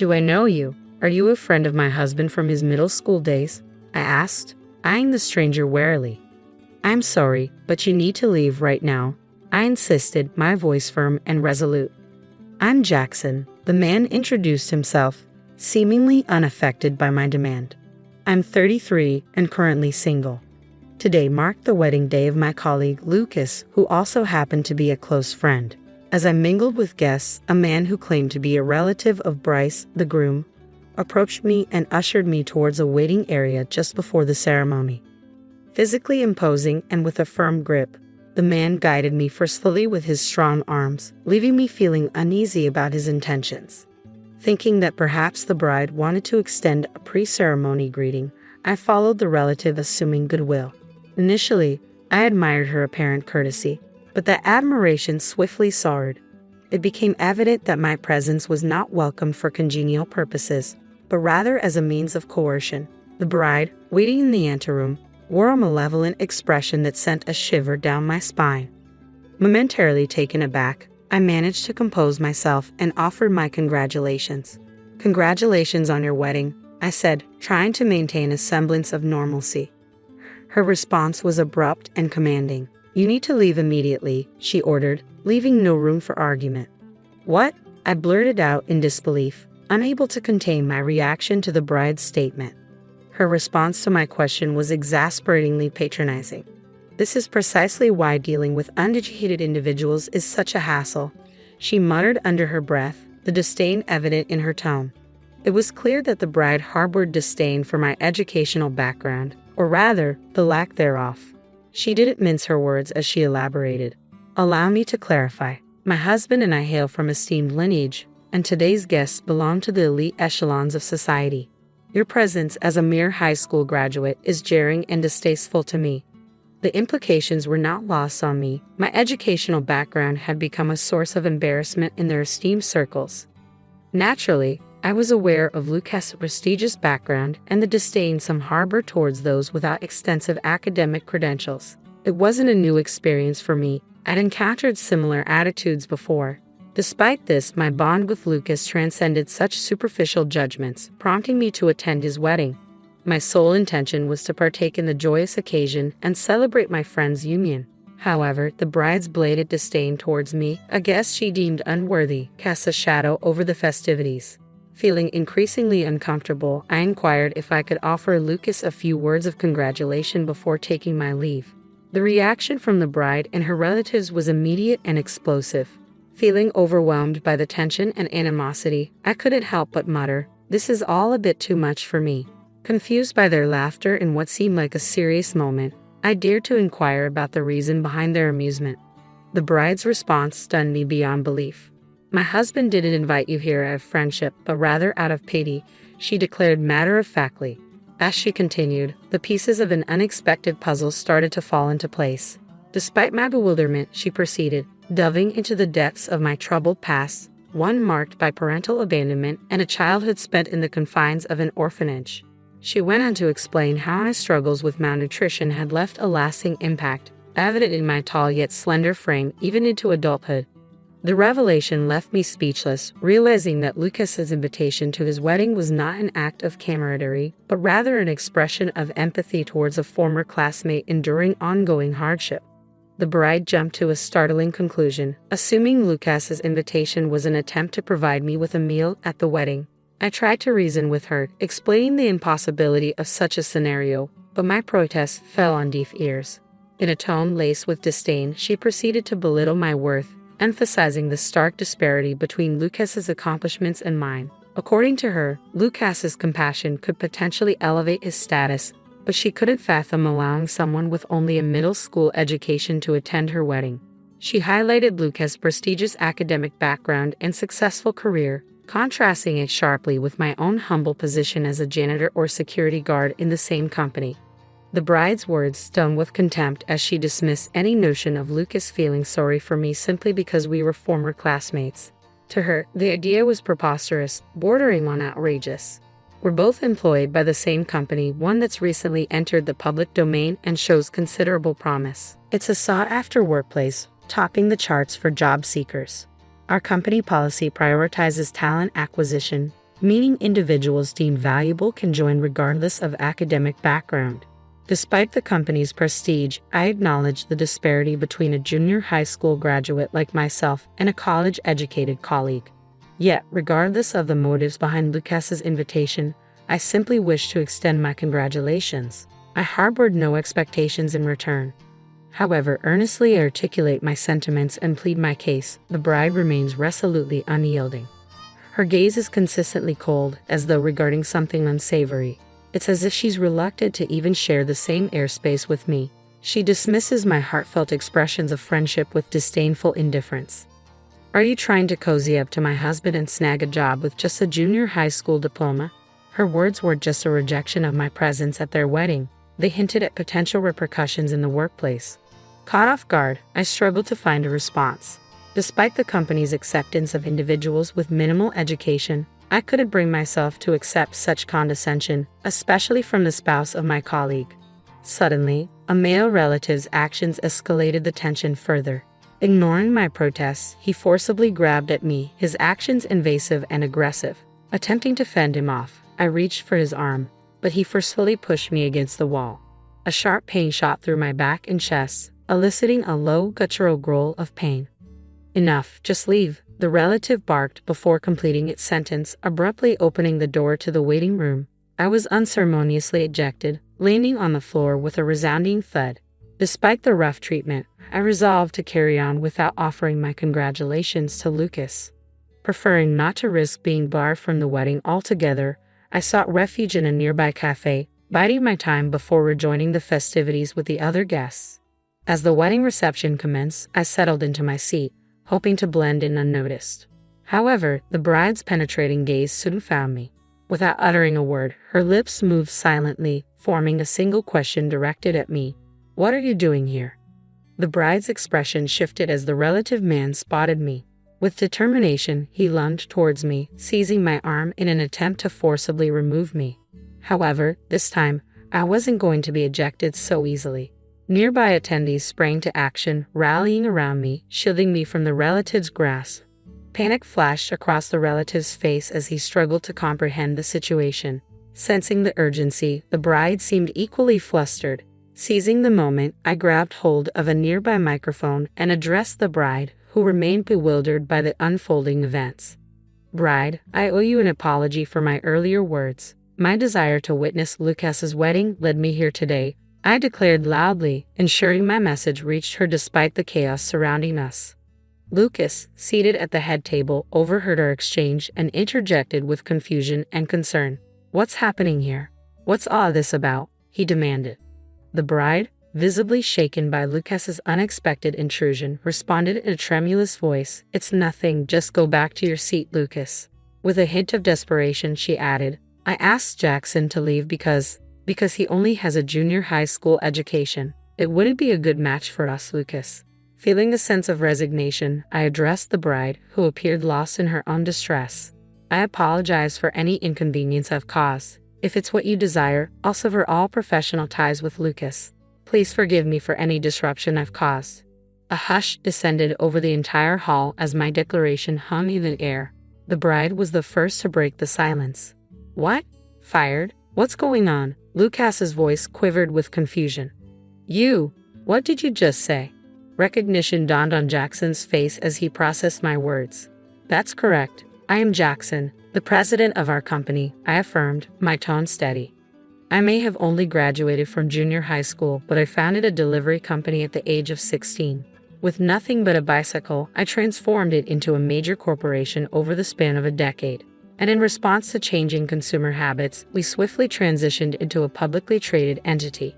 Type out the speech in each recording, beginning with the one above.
"Do I know you? Are you a friend of my husband from his middle school days?" I asked, eyeing the stranger warily. "I'm sorry, but you need to leave right now," I insisted, my voice firm and resolute. "I'm Jackson," the man introduced himself, seemingly unaffected by my demand. "I'm 33 and currently single. Today marked the wedding day of my colleague Lucas, who also happened to be a close friend." As I mingled with guests, a man who claimed to be a relative of Bryce, the groom, approached me and ushered me towards a waiting area just before the ceremony. Physically imposing and with a firm grip, the man guided me forcefully with his strong arms, leaving me feeling uneasy about his intentions. Thinking that perhaps the bride wanted to extend a pre-ceremony greeting, I followed the relative, assuming goodwill. Initially, I admired her apparent courtesy, but that admiration swiftly soured. It became evident that my presence was not welcomed for congenial purposes, but rather as a means of coercion. The bride, waiting in the anteroom, wore a malevolent expression that sent a shiver down my spine. Momentarily taken aback, I managed to compose myself and offered my congratulations. "Congratulations on your wedding," I said, trying to maintain a semblance of normalcy. Her response was abrupt and commanding. "You need to leave immediately," she ordered, leaving no room for argument. "What?" I blurted out in disbelief, unable to contain my reaction to the bride's statement. Her response to my question was exasperatingly patronizing. "This is precisely why dealing with uneducated individuals is such a hassle," she muttered under her breath, the disdain evident in her tone. It was clear that the bride harbored disdain for my educational background, or rather, the lack thereof. She didn't mince her words as she elaborated. "Allow me to clarify. My husband and I hail from esteemed lineage, and today's guests belong to the elite echelons of society. Your presence as a mere high school graduate is jarring and distasteful to me." The implications were not lost on me. My educational background had become a source of embarrassment in their esteemed circles. Naturally, I was aware of Lucas' prestigious background and the disdain some harbor towards those without extensive academic credentials. It wasn't a new experience for me. I'd encountered similar attitudes before. Despite this, my bond with Lucas transcended such superficial judgments, prompting me to attend his wedding. My sole intention was to partake in the joyous occasion and celebrate my friend's union. However, the bride's blatant disdain towards me, a guest she deemed unworthy, cast a shadow over the festivities. Feeling increasingly uncomfortable, I inquired if I could offer Lucas a few words of congratulation before taking my leave. The reaction from the bride and her relatives was immediate and explosive. Feeling overwhelmed by the tension and animosity, I couldn't help but mutter, "This is all a bit too much for me." Confused by their laughter in what seemed like a serious moment, I dared to inquire about the reason behind their amusement. The bride's response stunned me beyond belief. "My husband didn't invite you here out of friendship, but rather out of pity," she declared matter-of-factly. As she continued, the pieces of an unexpected puzzle started to fall into place. Despite my bewilderment, she proceeded, delving into the depths of my troubled past, one marked by parental abandonment and a childhood spent in the confines of an orphanage. She went on to explain how my struggles with malnutrition had left a lasting impact, evident in my tall yet slender frame even into adulthood. The revelation left me speechless, realizing that Lucas's invitation to his wedding was not an act of camaraderie, but rather an expression of empathy towards a former classmate enduring ongoing hardship. The bride jumped to a startling conclusion, assuming Lucas's invitation was an attempt to provide me with a meal at the wedding. I tried to reason with her, explaining the impossibility of such a scenario, but my protest fell on deaf ears. In a tone laced with disdain, she proceeded to belittle my worth, emphasizing the stark disparity between Lucas's accomplishments and mine. According to her, Lucas's compassion could potentially elevate his status, but she couldn't fathom allowing someone with only a middle school education to attend her wedding. She highlighted Lucas's prestigious academic background and successful career, contrasting it sharply with my own humble position as a janitor or security guard in the same company. The bride's words stung with contempt as she dismissed any notion of Lucas feeling sorry for me simply because we were former classmates. To her, the idea was preposterous, bordering on outrageous. We're both employed by the same company, one that's recently entered the public domain and shows considerable promise. It's a sought-after workplace, topping the charts for job seekers. Our company policy prioritizes talent acquisition, meaning individuals deemed valuable can join regardless of academic background. Despite the company's prestige, I acknowledge the disparity between a junior high school graduate like myself and a college-educated colleague. Yet, regardless of the motives behind Lucas's invitation, I simply wish to extend my congratulations. I harbored no expectations in return. However, earnestly articulate my sentiments and plead my case, the bride remains resolutely unyielding. Her gaze is consistently cold, as though regarding something unsavory. It's as if she's reluctant to even share the same airspace with me. She dismisses my heartfelt expressions of friendship with disdainful indifference. Are you trying to cozy up to my husband and snag a job with just a junior high school diploma? Her words were just a rejection of my presence at their wedding. They hinted at potential repercussions in the workplace. Caught off guard, I struggled to find a response. Despite the company's acceptance of individuals with minimal education, I couldn't bring myself to accept such condescension, especially from the spouse of my colleague. Suddenly, a male relative's actions escalated the tension further. Ignoring my protests, he forcibly grabbed at me, his actions invasive and aggressive. Attempting to fend him off, I reached for his arm, but he forcefully pushed me against the wall. A sharp pain shot through my back and chest, eliciting a low, guttural growl of pain. Enough, just leave, the relative barked before completing its sentence, abruptly opening the door to the waiting room. I was unceremoniously ejected, landing on the floor with a resounding thud. Despite the rough treatment, I resolved to carry on without offering my congratulations to Lucas. Preferring not to risk being barred from the wedding altogether, I sought refuge in a nearby cafe, biding my time before rejoining the festivities with the other guests. As the wedding reception commenced, I settled into my seat, hoping to blend in unnoticed. However, the bride's penetrating gaze soon found me. Without uttering a word, her lips moved silently, forming a single question directed at me. "What are you doing here?" The bride's expression shifted as the relative man spotted me. With determination, he lunged towards me, seizing my arm in an attempt to forcibly remove me. However, this time, I wasn't going to be ejected so easily. Nearby attendees sprang to action, rallying around me, shielding me from the relative's grasp. Panic flashed across the relative's face as he struggled to comprehend the situation. Sensing the urgency, the bride seemed equally flustered. Seizing the moment, I grabbed hold of a nearby microphone and addressed the bride, who remained bewildered by the unfolding events. "Bride, I owe you an apology for my earlier words. My desire to witness Lucas's wedding led me here today," I declared loudly, ensuring my message reached her despite the chaos surrounding us. Lucas, seated at the head table, overheard our exchange and interjected with confusion and concern. "What's happening here? What's all this about?" he demanded. The bride, visibly shaken by Lucas's unexpected intrusion, responded in a tremulous voice, "It's nothing, just go back to your seat, Lucas." With a hint of desperation, she added, "I asked Jackson to leave because he only has a junior high school education. It wouldn't be a good match for us, Lucas." Feeling a sense of resignation, I addressed the bride, who appeared lost in her own distress. "I apologize for any inconvenience I've caused. If it's what you desire, I'll sever all professional ties with Lucas. Please forgive me for any disruption I've caused." A hush descended over the entire hall as my declaration hung in the air. The bride was the first to break the silence. "What? Fired? What's going on?" Lucas's voice quivered with confusion. "You? What did you just say?" Recognition dawned on Jackson's face as he processed my words. "That's correct. I am Jackson, the president of our company," I affirmed, my tone steady. "I may have only graduated from junior high school, but I founded a delivery company at the age of 16. With nothing but a bicycle, I transformed it into a major corporation over the span of a decade. And in response to changing consumer habits, we swiftly transitioned into a publicly traded entity.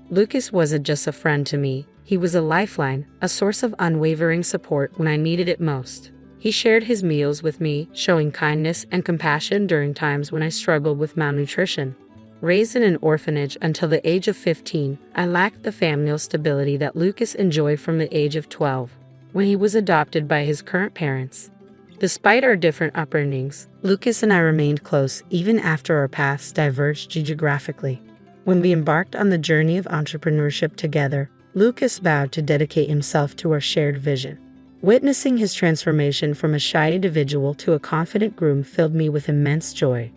Lucas wasn't just a friend to me, he was a lifeline, a source of unwavering support when I needed it most. He shared his meals with me, showing kindness and compassion during times when I struggled with malnutrition. Raised in an orphanage until the age of 15, I lacked the familial stability that Lucas enjoyed from the age of 12, when he was adopted by his current parents. Despite our different upbringings, Lucas and I remained close even after our paths diverged geographically. When we embarked on the journey of entrepreneurship together, Lucas vowed to dedicate himself to our shared vision. Witnessing his transformation from a shy individual to a confident groom filled me with immense joy.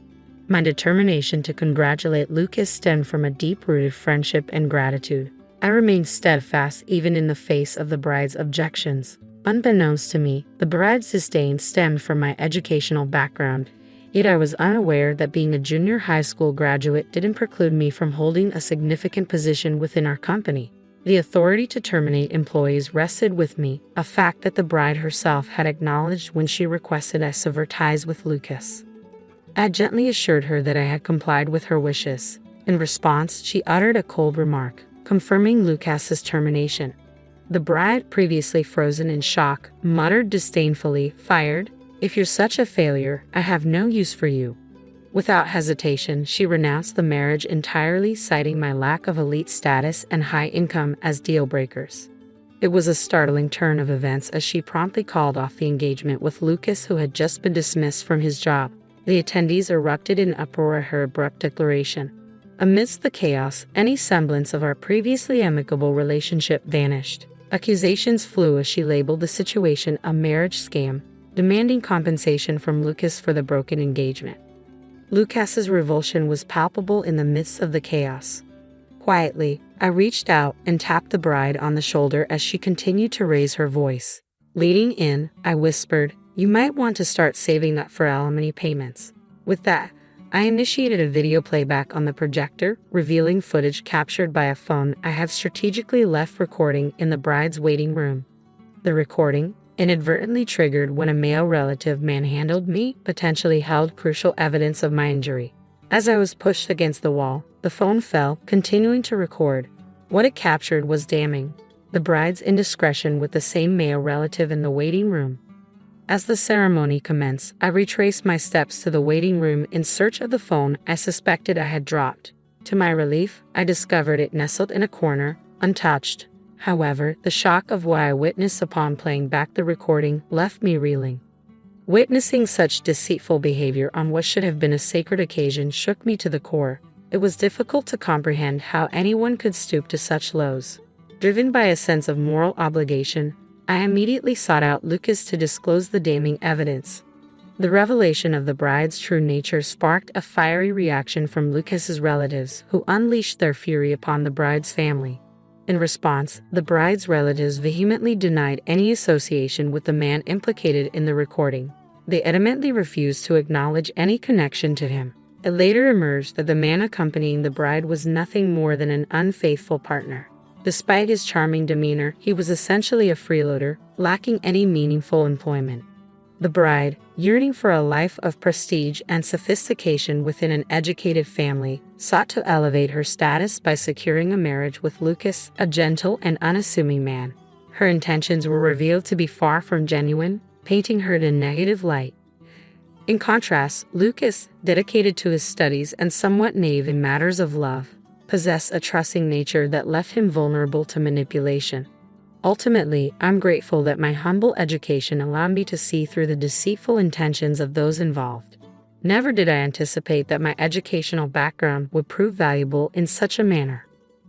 My determination to congratulate Lucas stemmed from a deep-rooted friendship and gratitude. I remained steadfast even in the face of the bride's objections. Unbeknownst to me, the bride's disdain stemmed from my educational background, yet I was unaware that being a junior high school graduate didn't preclude me from holding a significant position within our company. The authority to terminate employees rested with me, a fact that the bride herself had acknowledged when she requested I sever ties with Lucas. I gently assured her that I had complied with her wishes. In response, she uttered a cold remark, confirming Lucas's termination. The bride, previously frozen in shock, muttered disdainfully, "Fired? If you're such a failure, I have no use for you." Without hesitation, she renounced the marriage entirely, citing my lack of elite status and high income as deal breakers. It was a startling turn of events as she promptly called off the engagement with Lucas, who had just been dismissed from his job. The attendees erupted in uproar at her abrupt declaration. Amidst the chaos, any semblance of our previously amicable relationship vanished. Accusations flew as she labeled the situation a marriage scam, demanding compensation from Lucas for the broken engagement. Lucas's revulsion was palpable in the midst of the chaos. Quietly, I reached out and tapped the bride on the shoulder as she continued to raise her voice. Leaning in, I whispered, "You might want to start saving up for alimony payments." With that, I initiated a video playback on the projector, revealing footage captured by a phone I had strategically left recording in the bride's waiting room. The recording, inadvertently triggered when a male relative manhandled me, potentially held crucial evidence of my injury. As I was pushed against the wall, the phone fell, continuing to record. What it captured was damning. The bride's indiscretion with the same male relative in the waiting room. As the ceremony commenced, I retraced my steps to the waiting room in search of the phone I suspected I had dropped. To my relief, I discovered it nestled in a corner, untouched. However, the shock of what I witnessed upon playing back the recording left me reeling. Witnessing such deceitful behavior on what should have been a sacred occasion shook me to the core. It was difficult to comprehend how anyone could stoop to such lows. Driven by a sense of moral obligation, I immediately sought out Lucas to disclose the damning evidence. The revelation of the bride's true nature sparked a fiery reaction from Lucas's relatives, who unleashed their fury upon the bride's family. In response, the bride's relatives vehemently denied any association with the man implicated in the recording. They adamantly refused to acknowledge any connection to him. It later emerged that the man accompanying the bride was nothing more than an unfaithful partner. Despite his charming demeanor, he was essentially a freeloader, lacking any meaningful employment. The bride, yearning for a life of prestige and sophistication within an educated family, sought to elevate her status by securing a marriage with Lucas, a gentle and unassuming man. Her intentions were revealed to be far from genuine, painting her in a negative light. In contrast, Lucas, dedicated to his studies and somewhat naive in matters of love, possessed a trusting nature that left him vulnerable to manipulation. Ultimately, I'm grateful that my humble education allowed me to see through the deceitful intentions of those involved. Never did I anticipate that my educational background would prove valuable in such a manner.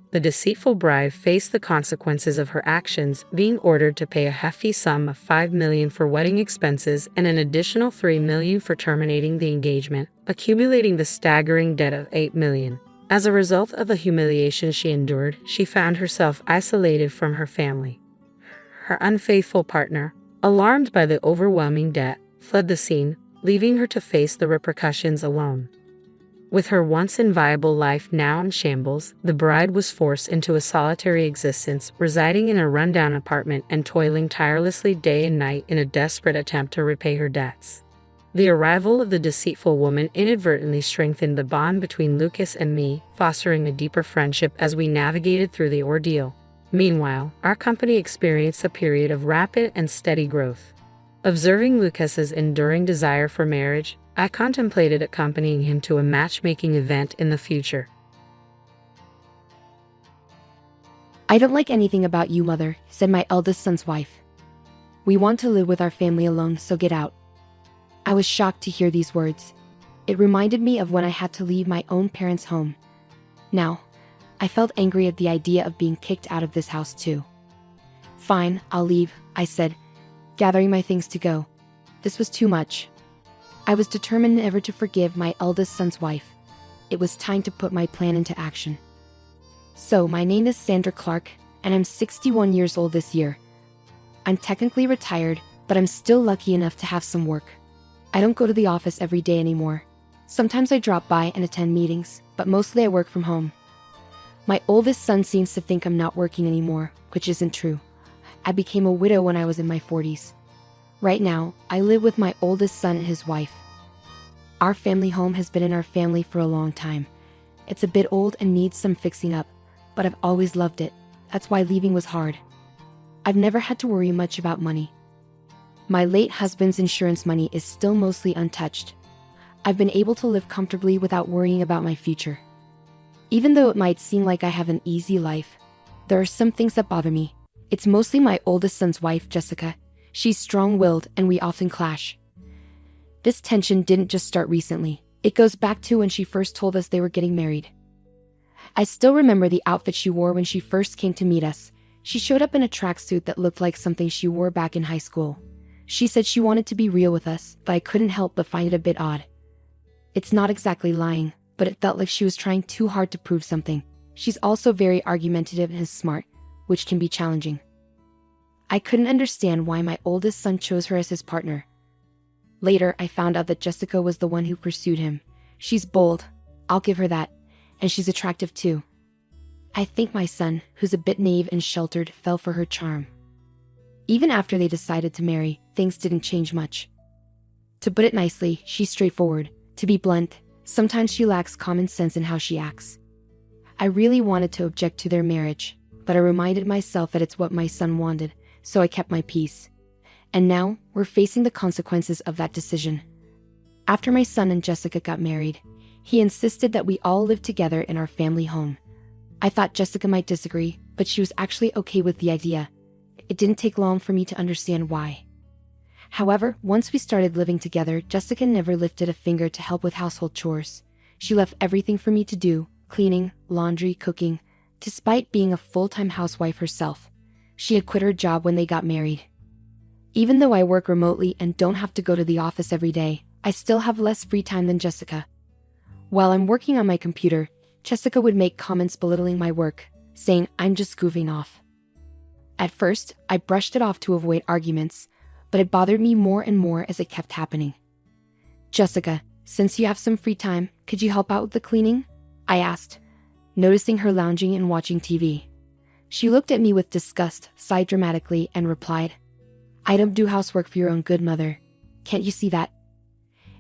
The deceitful bride faced the consequences of her actions, being ordered to pay a hefty sum of $5 million for wedding expenses and an additional $3 million for terminating the engagement, accumulating the staggering debt of $8 million. As a result of the humiliation she endured, she found herself isolated from her family. Her unfaithful partner, alarmed by the overwhelming debt, fled the scene, leaving her to face the repercussions alone. With her once inviolable life now in shambles, the bride was forced into a solitary existence, residing in a rundown apartment and toiling tirelessly day and night in a desperate attempt to repay her debts. The arrival of the deceitful woman inadvertently strengthened the bond between Lucas and me, fostering a deeper friendship as we navigated through the ordeal. Meanwhile, our company experienced a period of rapid and steady growth. Observing Lucas's enduring desire for marriage, I contemplated accompanying him to a matchmaking event in the future. "I don't like anything about you, Mother," said my eldest son's wife. "We want to live with our family alone, so get out." I was shocked to hear these words. It reminded me of when I had to leave my own parents' home. Now, I felt angry at the idea of being kicked out of this house too. "Fine, I'll leave," I said, gathering my things to go. This was too much. I was determined never to forgive my eldest son's wife. It was time to put my plan into action. So, my name is Sandra Clark, and I'm 61 years old this year. I'm technically retired, but I'm still lucky enough to have some work. I don't go to the office every day anymore. Sometimes I drop by and attend meetings, but mostly I work from home. My oldest son seems to think I'm not working anymore, which isn't true. I became a widow when I was in my 40s. Right now, I live with my oldest son and his wife. Our family home has been in our family for a long time. It's a bit old and needs some fixing up, but I've always loved it. That's why leaving was hard. I've never had to worry much about money. My late husband's insurance money is still mostly untouched. I've been able to live comfortably without worrying about my future. Even though it might seem like I have an easy life, there are some things that bother me. It's mostly my oldest son's wife, Jessica. She's strong-willed and we often clash. This tension didn't just start recently. It goes back to when she first told us they were getting married. I still remember the outfit she wore when she first came to meet us. She showed up in a tracksuit that looked like something she wore back in high school. She said she wanted to be real with us, but I couldn't help but find it a bit odd. It's not exactly lying, but it felt like she was trying too hard to prove something. She's also very argumentative and smart, which can be challenging. I couldn't understand why my oldest son chose her as his partner. Later, I found out that Jessica was the one who pursued him. She's bold, I'll give her that, and she's attractive too. I think my son, who's a bit naive and sheltered, fell for her charm. Even after they decided to marry, things didn't change much. To put it nicely, she's straightforward. To be blunt, sometimes she lacks common sense in how she acts. I really wanted to object to their marriage, but I reminded myself that it's what my son wanted, so I kept my peace. And now, we're facing the consequences of that decision. After my son and Jessica got married, he insisted that we all live together in our family home. I thought Jessica might disagree, but she was actually okay with the idea. It didn't take long for me to understand why. However, once we started living together, Jessica never lifted a finger to help with household chores. She left everything for me to do, cleaning, laundry, cooking, despite being a full-time housewife herself. She had quit her job when they got married. Even though I work remotely and don't have to go to the office every day, I still have less free time than Jessica. While I'm working on my computer, Jessica would make comments belittling my work, saying I'm just goofing off. At first, I brushed it off to avoid arguments, but it bothered me more and more as it kept happening. Jessica, since you have some free time, could you help out with the cleaning? I asked, noticing her lounging and watching TV. She looked at me with disgust, sighed dramatically, and replied, I don't do housework for your own good, mother. Can't you see that?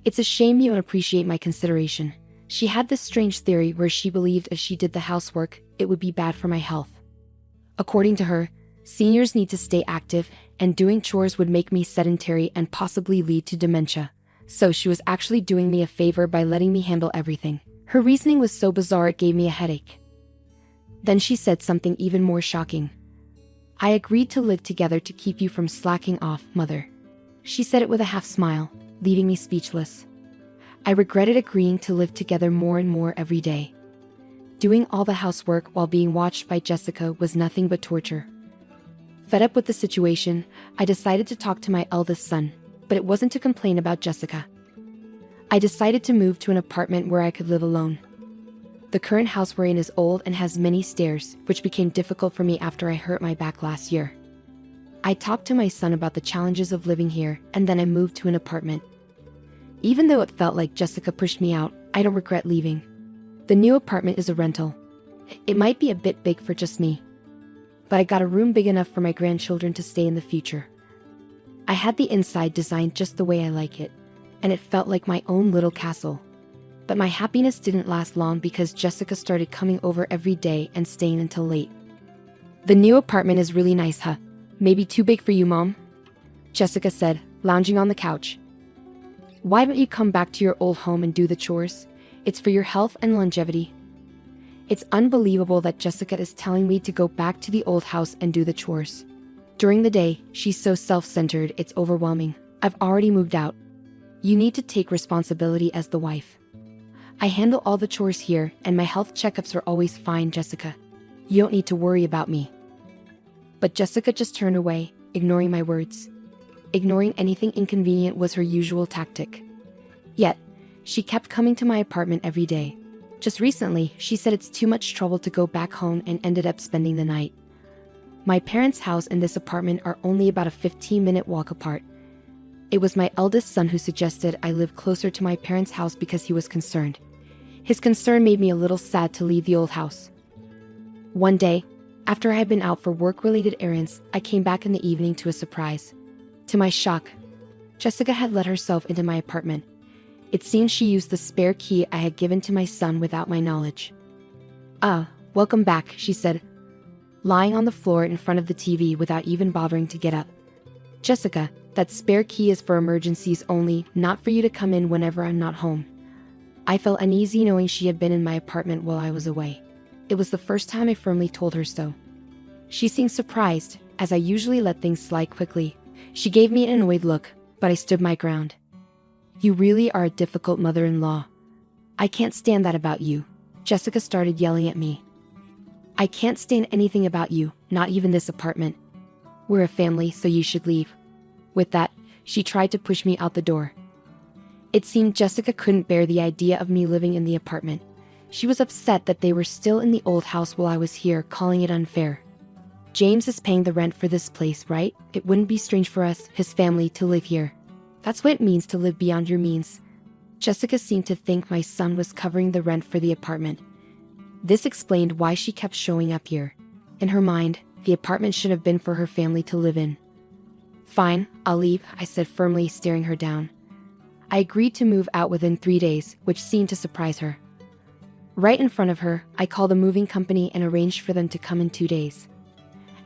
It's a shame you don't appreciate my consideration. She had this strange theory where she believed if she did the housework, it would be bad for my health. According to her, seniors need to stay active, and doing chores would make me sedentary and possibly lead to dementia. So she was actually doing me a favor by letting me handle everything. Her reasoning was so bizarre it gave me a headache. Then she said something even more shocking. I agreed to live together to keep you from slacking off, mother. She said it with a half smile, leaving me speechless. I regretted agreeing to live together more and more every day. Doing all the housework while being watched by Jessica was nothing but torture. Fed up with the situation, I decided to talk to my eldest son, but it wasn't to complain about Jessica. I decided to move to an apartment where I could live alone. The current house we're in is old and has many stairs, which became difficult for me after I hurt my back last year. I talked to my son about the challenges of living here, and then I moved to an apartment. Even though it felt like Jessica pushed me out, I don't regret leaving. The new apartment is a rental. It might be a bit big for just me, but I got a room big enough for my grandchildren to stay in the future. I had the inside designed just the way I like it, and it felt like my own little castle. But my happiness didn't last long because Jessica started coming over every day and staying until late. The new apartment is really nice, huh? Maybe too big for you, Mom? Jessica said, lounging on the couch. Why don't you come back to your old home and do the chores? It's for your health and longevity. It's unbelievable that Jessica is telling me to go back to the old house and do the chores. During the day, she's so self-centered, it's overwhelming. I've already moved out. You need to take responsibility as the wife. I handle all the chores here, and my health checkups are always fine, Jessica. You don't need to worry about me. But Jessica just turned away, ignoring my words. Ignoring anything inconvenient was her usual tactic. Yet, she kept coming to my apartment every day. Just recently, she said it's too much trouble to go back home and ended up spending the night. My parents' house and this apartment are only about a 15-minute walk apart. It was my eldest son who suggested I live closer to my parents' house because he was concerned. His concern made me a little sad to leave the old house. One day, after I had been out for work-related errands, I came back in the evening to a surprise. To my shock, Jessica had let herself into my apartment. It seemed she used the spare key I had given to my son without my knowledge. Welcome back, she said, lying on the floor in front of the TV without even bothering to get up. Jessica, that spare key is for emergencies only, not for you to come in whenever I'm not home. I felt uneasy knowing she had been in my apartment while I was away. It was the first time I firmly told her so. She seemed surprised, as I usually let things slide quickly. She gave me an annoyed look, but I stood my ground. You really are a difficult mother-in-law. I can't stand that about you. Jessica started yelling at me. I can't stand anything about you, not even this apartment. We're a family, so you should leave. With that, she tried to push me out the door. It seemed Jessica couldn't bear the idea of me living in the apartment. She was upset that they were still in the old house while I was here, calling it unfair. James is paying the rent for this place, right? It wouldn't be strange for us, his family, to live here. That's what it means to live beyond your means. Jessica seemed to think my son was covering the rent for the apartment. This explained why she kept showing up here. In her mind, the apartment should have been for her family to live in. Fine, I'll leave, I said firmly, staring her down. I agreed to move out within 3 days, which seemed to surprise her. Right in front of her, I called a moving company and arranged for them to come in 2 days.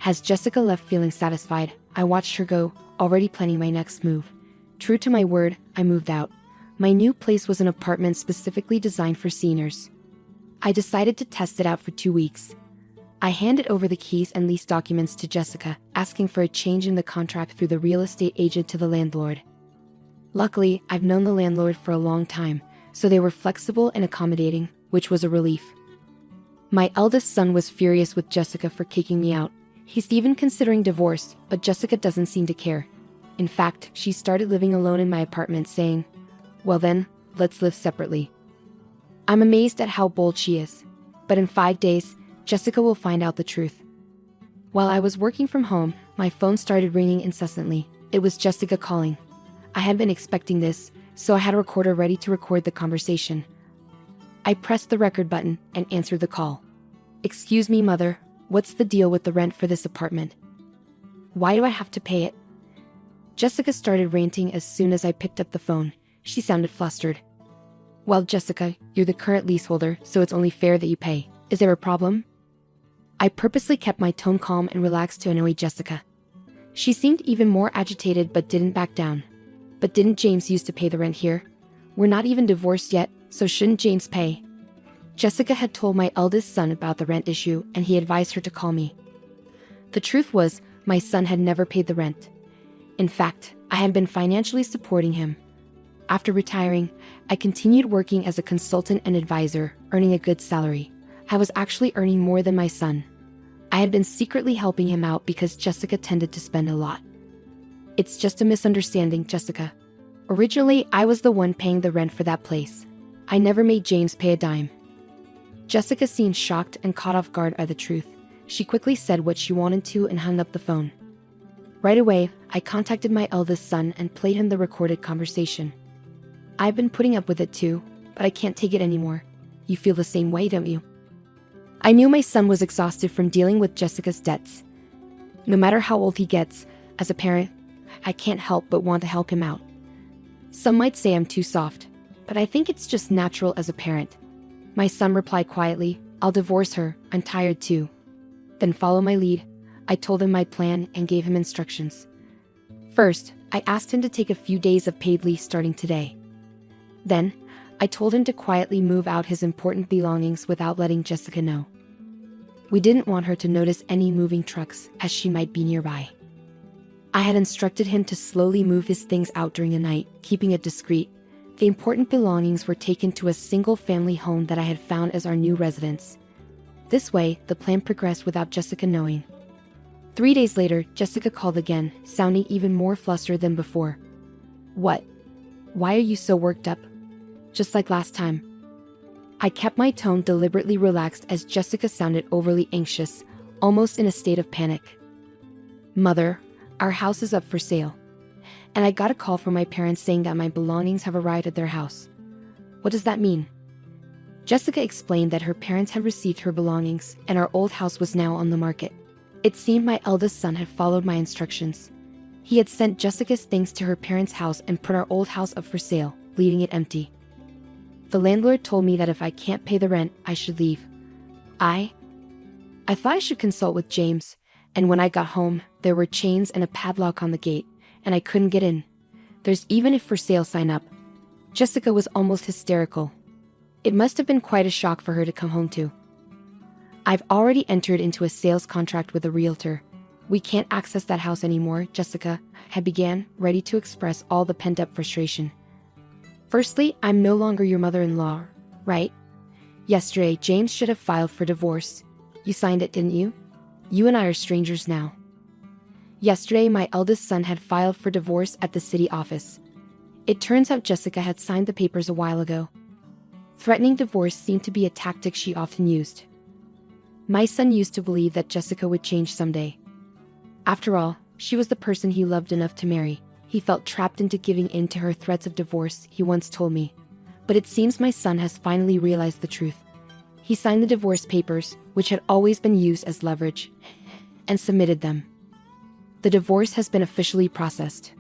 As Jessica left feeling satisfied, I watched her go, already planning my next move. True to my word, I moved out. My new place was an apartment specifically designed for seniors. I decided to test it out for 2 weeks. I handed over the keys and lease documents to Jessica, asking for a change in the contract through the real estate agent to the landlord. Luckily, I've known the landlord for a long time, so they were flexible and accommodating, which was a relief. My eldest son was furious with Jessica for kicking me out. He's even considering divorce, but Jessica doesn't seem to care. In fact, she started living alone in my apartment, saying, "Well then, let's live separately." I'm amazed at how bold she is. But in 5 days, Jessica will find out the truth. While I was working from home, my phone started ringing incessantly. It was Jessica calling. I had been expecting this, so I had a recorder ready to record the conversation. I pressed the record button and answered the call. "Excuse me, Mother, what's the deal with the rent for this apartment? Why do I have to pay it?" Jessica started ranting as soon as I picked up the phone. She sounded flustered. "Well, Jessica, you're the current leaseholder, so it's only fair that you pay. Is there a problem?" I purposely kept my tone calm and relaxed to annoy Jessica. She seemed even more agitated but didn't back down. "But didn't James used to pay the rent here? We're not even divorced yet, so shouldn't James pay?" Jessica had told my eldest son about the rent issue and he advised her to call me. The truth was, my son had never paid the rent. In fact, I had been financially supporting him. After retiring, I continued working as a consultant and advisor, earning a good salary. I was actually earning more than my son. I had been secretly helping him out because Jessica tended to spend a lot. "It's just a misunderstanding, Jessica. Originally, I was the one paying the rent for that place. I never made James pay a dime." Jessica seemed shocked and caught off guard by the truth. She quickly said what she wanted to and hung up the phone. Right away, I contacted my eldest son and played him the recorded conversation. "I've been putting up with it too, but I can't take it anymore. You feel the same way, don't you?" I knew my son was exhausted from dealing with Jessica's debts. No matter how old he gets, as a parent, I can't help but want to help him out. Some might say I'm too soft, but I think it's just natural as a parent. My son replied quietly, "I'll divorce her, I'm tired too." Then follow my lead. I told him my plan and gave him instructions. First, I asked him to take a few days of paid leave starting today. Then, I told him to quietly move out his important belongings without letting Jessica know. We didn't want her to notice any moving trucks, as she might be nearby. I had instructed him to slowly move his things out during the night, keeping it discreet. The important belongings were taken to a single-family home that I had found as our new residence. This way, the plan progressed without Jessica knowing. 3 days later, Jessica called again, sounding even more flustered than before. What? Why are you so worked up? Just like last time. I kept my tone deliberately relaxed as Jessica sounded overly anxious, almost in a state of panic. Mother, our house is up for sale. And I got a call from my parents saying that my belongings have arrived at their house. What does that mean? Jessica explained that her parents had received her belongings and our old house was now on the market. It seemed my eldest son had followed my instructions. He had sent Jessica's things to her parents' house and put our old house up for sale, leaving it empty. The landlord told me that if I can't pay the rent, I should leave. I thought I should consult with James, and when I got home, there were chains and a padlock on the gate, and I couldn't get in. There's even a for sale sign up. Jessica was almost hysterical. It must have been quite a shock for her to come home to. I've already entered into a sales contract with a realtor. We can't access that house anymore, Jessica had began, ready to express all the pent-up frustration. Firstly, I'm no longer your mother-in-law, right? Yesterday, James should have filed for divorce. You signed it, didn't you? You and I are strangers now. Yesterday, my eldest son had filed for divorce at the city office. It turns out Jessica had signed the papers a while ago. Threatening divorce seemed to be a tactic she often used. My son used to believe that Jessica would change someday. After all, she was the person he loved enough to marry. He felt trapped into giving in to her threats of divorce, he once told me. But it seems my son has finally realized the truth. He signed the divorce papers, which had always been used as leverage, and submitted them. The divorce has been officially processed.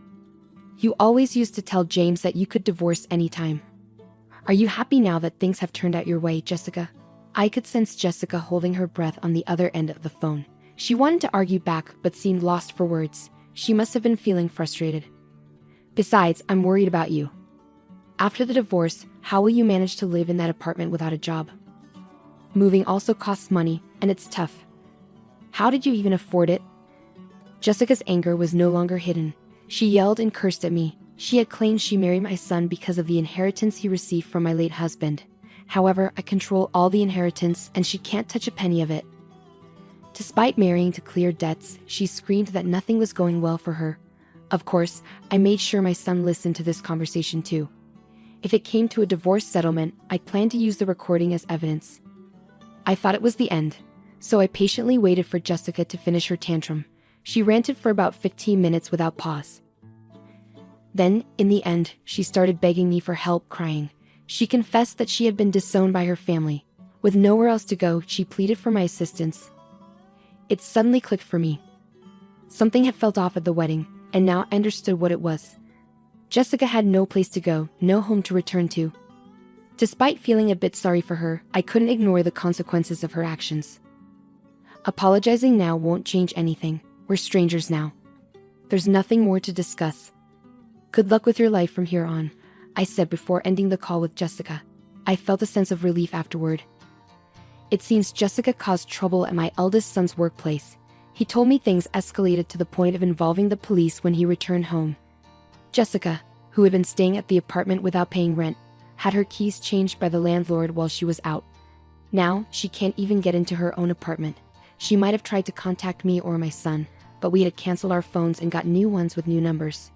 You always used to tell James that you could divorce anytime. Are you happy now that things have turned out your way, Jessica? I could sense Jessica holding her breath on the other end of the phone. She wanted to argue back but seemed lost for words. She must have been feeling frustrated. Besides, I'm worried about you. After the divorce, how will you manage to live in that apartment without a job? Moving also costs money, and it's tough. How did you even afford it? Jessica's anger was no longer hidden. She yelled and cursed at me. She had claimed she married my son because of the inheritance he received from my late husband. However, I control all the inheritance and she can't touch a penny of it. Despite marrying to clear debts, she screamed that nothing was going well for her. Of course, I made sure my son listened to this conversation too. If it came to a divorce settlement, I planned to use the recording as evidence. I thought it was the end, so I patiently waited for Jessica to finish her tantrum. She ranted for about 15 minutes without pause. Then, in the end, she started begging me for help, crying. She confessed that she had been disowned by her family. With nowhere else to go, she pleaded for my assistance. It suddenly clicked for me. Something had felt off at the wedding, and now I understood what it was. Jessica had no place to go, no home to return to. Despite feeling a bit sorry for her, I couldn't ignore the consequences of her actions. Apologizing now won't change anything. We're strangers now. There's nothing more to discuss. Good luck with your life from here on, I said before ending the call with Jessica. I felt a sense of relief afterward. It seems Jessica caused trouble at my eldest son's workplace. He told me things escalated to the point of involving the police when he returned home. Jessica, who had been staying at the apartment without paying rent, had her keys changed by the landlord while she was out. Now, she can't even get into her own apartment. She might have tried to contact me or my son, but we had canceled our phones and got new ones with new numbers.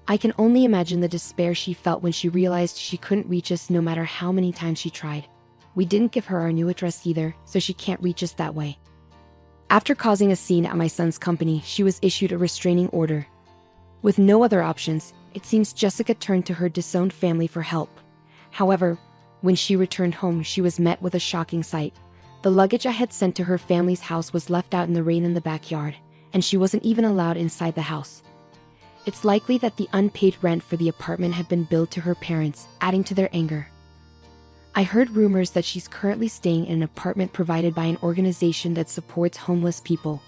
I can only imagine the despair she felt when she realized she couldn't reach us no matter how many times she tried. We didn't give her our new address either, so she can't reach us that way. After causing a scene at my son's company, she was issued a restraining order. With no other options, it seems Jessica turned to her disowned family for help. However, when she returned home, she was met with a shocking sight. The luggage I had sent to her family's house was left out in the rain in the backyard, and she wasn't even allowed inside the house. It's likely that the unpaid rent for the apartment had been billed to her parents, adding to their anger. I heard rumors that she's currently staying in an apartment provided by an organization that supports homeless people.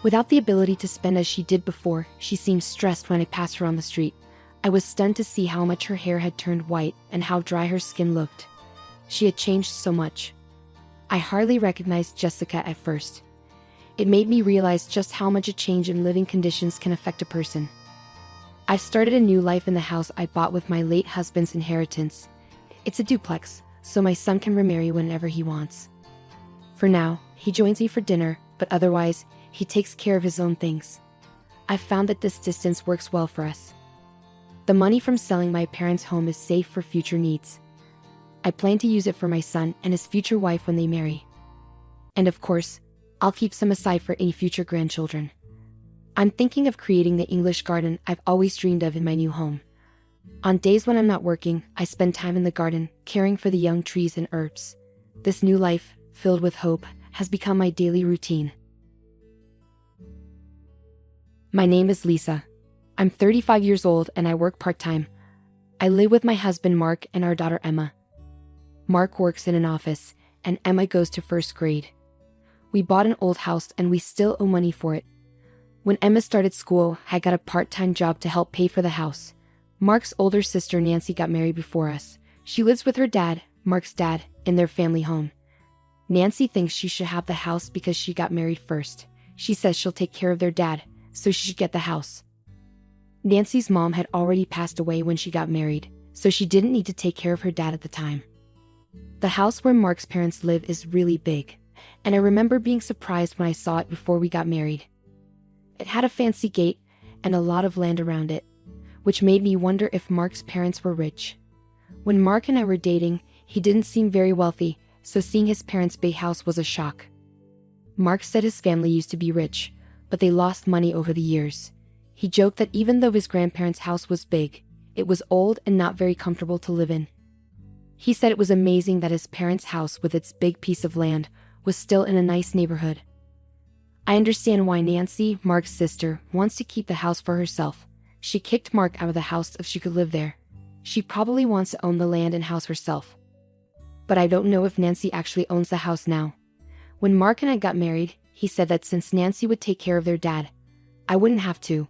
Without the ability to spend as she did before, she seemed stressed when I passed her on the street. I was stunned to see how much her hair had turned white and how dry her skin looked. She had changed so much. I hardly recognized Jessica at first. It made me realize just how much a change in living conditions can affect a person. I've started a new life in the house I bought with my late husband's inheritance. It's a duplex, so my son can remarry whenever he wants. For now, he joins me for dinner, but otherwise, he takes care of his own things. I've found that this distance works well for us. The money from selling my parents' home is safe for future needs. I plan to use it for my son and his future wife when they marry. And of course, I'll keep some aside for any future grandchildren. I'm thinking of creating the English garden I've always dreamed of in my new home. On days when I'm not working, I spend time in the garden, caring for the young trees and herbs. This new life, filled with hope, has become my daily routine. My name is Lisa. I'm 35 years old and I work part-time. I live with my husband Mark and our daughter Emma. Mark works in an office, and Emma goes to first grade. We bought an old house and we still owe money for it. When Emma started school, I got a part-time job to help pay for the house. Mark's older sister Nancy got married before us. She lives with her dad, Mark's dad, in their family home. Nancy thinks she should have the house because she got married first. She says she'll take care of their dad, so she should get the house. Nancy's mom had already passed away when she got married, so she didn't need to take care of her dad at the time. The house where Mark's parents live is really big, and I remember being surprised when I saw it before we got married. It had a fancy gate and a lot of land around it, which made me wonder if Mark's parents were rich. When Mark and I were dating, he didn't seem very wealthy, so seeing his parents' big house was a shock. Mark said his family used to be rich, but they lost money over the years. He joked that even though his grandparents' house was big, it was old and not very comfortable to live in. He said it was amazing that his parents' house with its big piece of land was still in a nice neighborhood. I understand why Nancy, Mark's sister, wants to keep the house for herself. She kicked Mark out of the house if she could live there. She probably wants to own the land and house herself. But I don't know if Nancy actually owns the house now. When Mark and I got married, he said that since Nancy would take care of their dad, I wouldn't have to.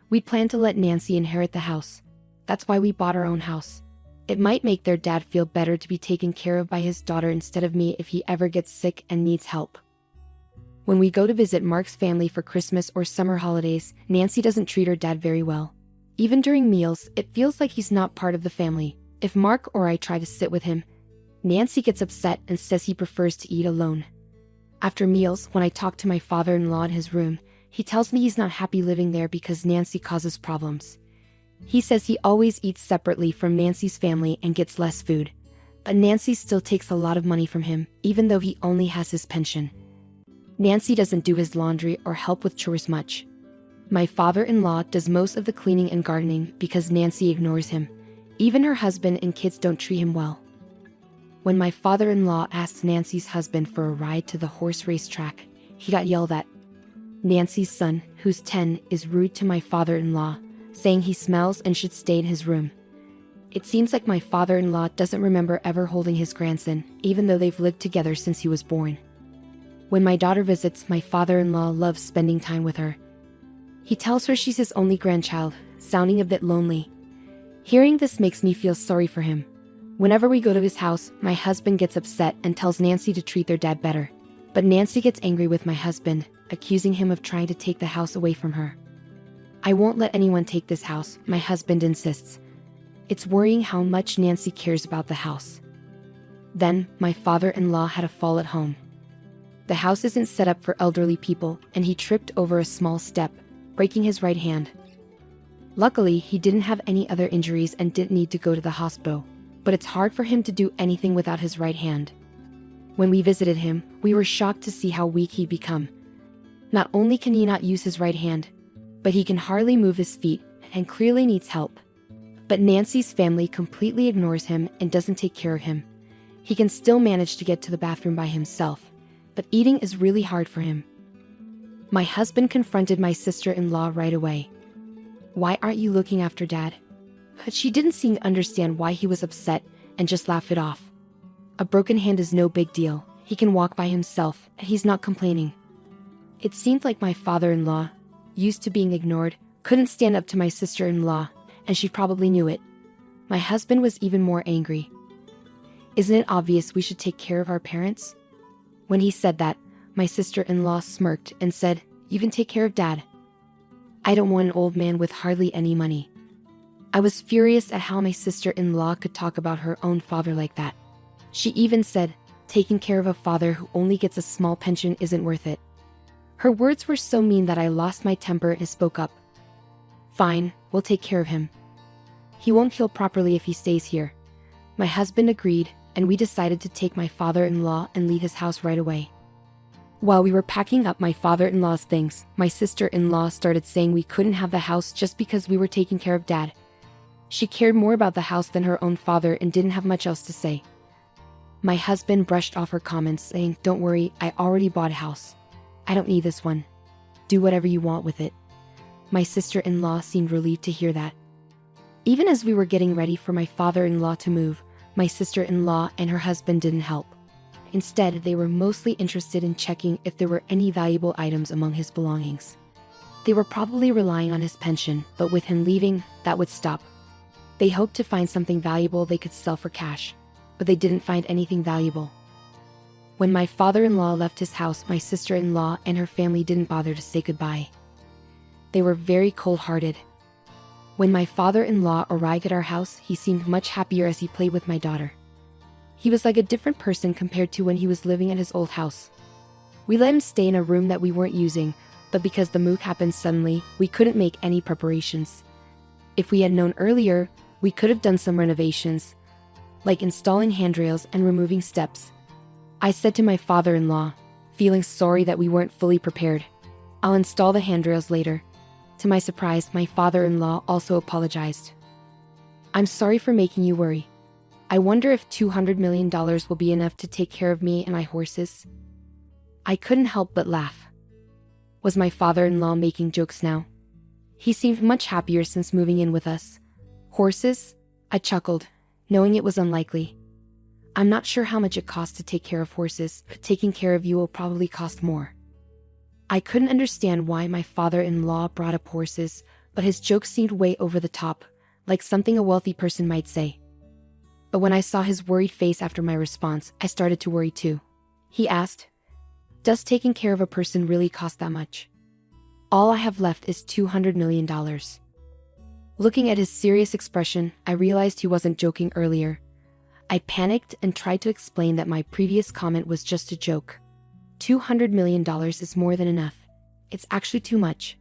We planned to let Nancy inherit the house. That's why we bought our own house. It might make their dad feel better to be taken care of by his daughter instead of me if he ever gets sick and needs help. When we go to visit Mark's family for Christmas or summer holidays, Nancy doesn't treat her dad very well. Even during meals, it feels like he's not part of the family. If Mark or I try to sit with him, Nancy gets upset and says he prefers to eat alone. After meals, when I talk to my father-in-law in his room, he tells me he's not happy living there because Nancy causes problems. He says he always eats separately from Nancy's family and gets less food. But Nancy still takes a lot of money from him, even though he only has his pension. Nancy doesn't do his laundry or help with chores much. My father-in-law does most of the cleaning and gardening because Nancy ignores him. Even her husband and kids don't treat him well. When my father-in-law asked Nancy's husband for a ride to the horse race track, he got yelled at. Nancy's son, who's 10, is rude to my father-in-law, saying he smells and should stay in his room. It seems like my father-in-law doesn't remember ever holding his grandson, even though they've lived together since he was born. When my daughter visits, my father-in-law loves spending time with her. He tells her she's his only grandchild, sounding a bit lonely. Hearing this makes me feel sorry for him. Whenever we go to his house, my husband gets upset and tells Nancy to treat their dad better. But Nancy gets angry with my husband, accusing him of trying to take the house away from her. I won't let anyone take this house, my husband insists. It's worrying how much Nancy cares about the house. Then, my father-in-law had a fall at home. The house isn't set up for elderly people, and he tripped over a small step, breaking his right hand. Luckily, he didn't have any other injuries and didn't need to go to the hospital, but it's hard for him to do anything without his right hand. When we visited him, we were shocked to see how weak he'd become. Not only can he not use his right hand, but he can hardly move his feet and clearly needs help. But Nancy's family completely ignores him and doesn't take care of him. He can still manage to get to the bathroom by himself, but eating is really hard for him. My husband confronted my sister-in-law right away. "Why aren't you looking after Dad?" But she didn't seem to understand why he was upset and just laughed it off. A broken hand is no big deal. He can walk by himself, and he's not complaining. It seemed like my father-in-law, used to being ignored, couldn't stand up to my sister-in-law, and she probably knew it. My husband was even more angry. "Isn't it obvious we should take care of our parents?" When he said that, my sister-in-law smirked and said, "You can take care of Dad." I don't want an old man with hardly any money. I was furious at how my sister-in-law could talk about her own father like that. She even said, taking care of a father who only gets a small pension isn't worth it. Her words were so mean that I lost my temper and spoke up. "Fine, we'll take care of him. He won't heal properly if he stays here." My husband agreed, and we decided to take my father-in-law and leave his house right away. While we were packing up my father-in-law's things, my sister-in-law started saying we couldn't have the house just because we were taking care of Dad. She cared more about the house than her own father and didn't have much else to say. My husband brushed off her comments, saying, "Don't worry, I already bought a house. I don't need this one. Do whatever you want with it." My sister-in-law seemed relieved to hear that. Even as we were getting ready for my father-in-law to move, my sister-in-law and her husband didn't help. Instead, they were mostly interested in checking if there were any valuable items among his belongings. They were probably relying on his pension, but with him leaving, that would stop. They hoped to find something valuable they could sell for cash, but they didn't find anything valuable. When my father-in-law left his house, my sister-in-law and her family didn't bother to say goodbye. They were very cold-hearted. When my father-in-law arrived at our house, he seemed much happier as he played with my daughter. He was like a different person compared to when he was living at his old house. We let him stay in a room that we weren't using, but because the move happened suddenly, we couldn't make any preparations. If we had known earlier, we could have done some renovations, like installing handrails and removing steps. I said to my father-in-law, feeling sorry that we weren't fully prepared, "I'll install the handrails later." To my surprise, my father-in-law also apologized. "I'm sorry for making you worry. I wonder if $200 million will be enough to take care of me and my horses." I couldn't help but laugh. Was my father-in-law making jokes now? He seemed much happier since moving in with us. "Horses?" I chuckled, knowing it was unlikely. "I'm not sure how much it costs to take care of horses, but taking care of you will probably cost more." I couldn't understand why my father-in-law brought up horses, but his joke seemed way over the top, like something a wealthy person might say. But when I saw his worried face after my response, I started to worry too. He asked, "Does taking care of a person really cost that much?" "All I have left is $200 million. Looking at his serious expression, I realized he wasn't joking earlier. I panicked and tried to explain that my previous comment was just a joke. $200 million is more than enough. It's actually too much.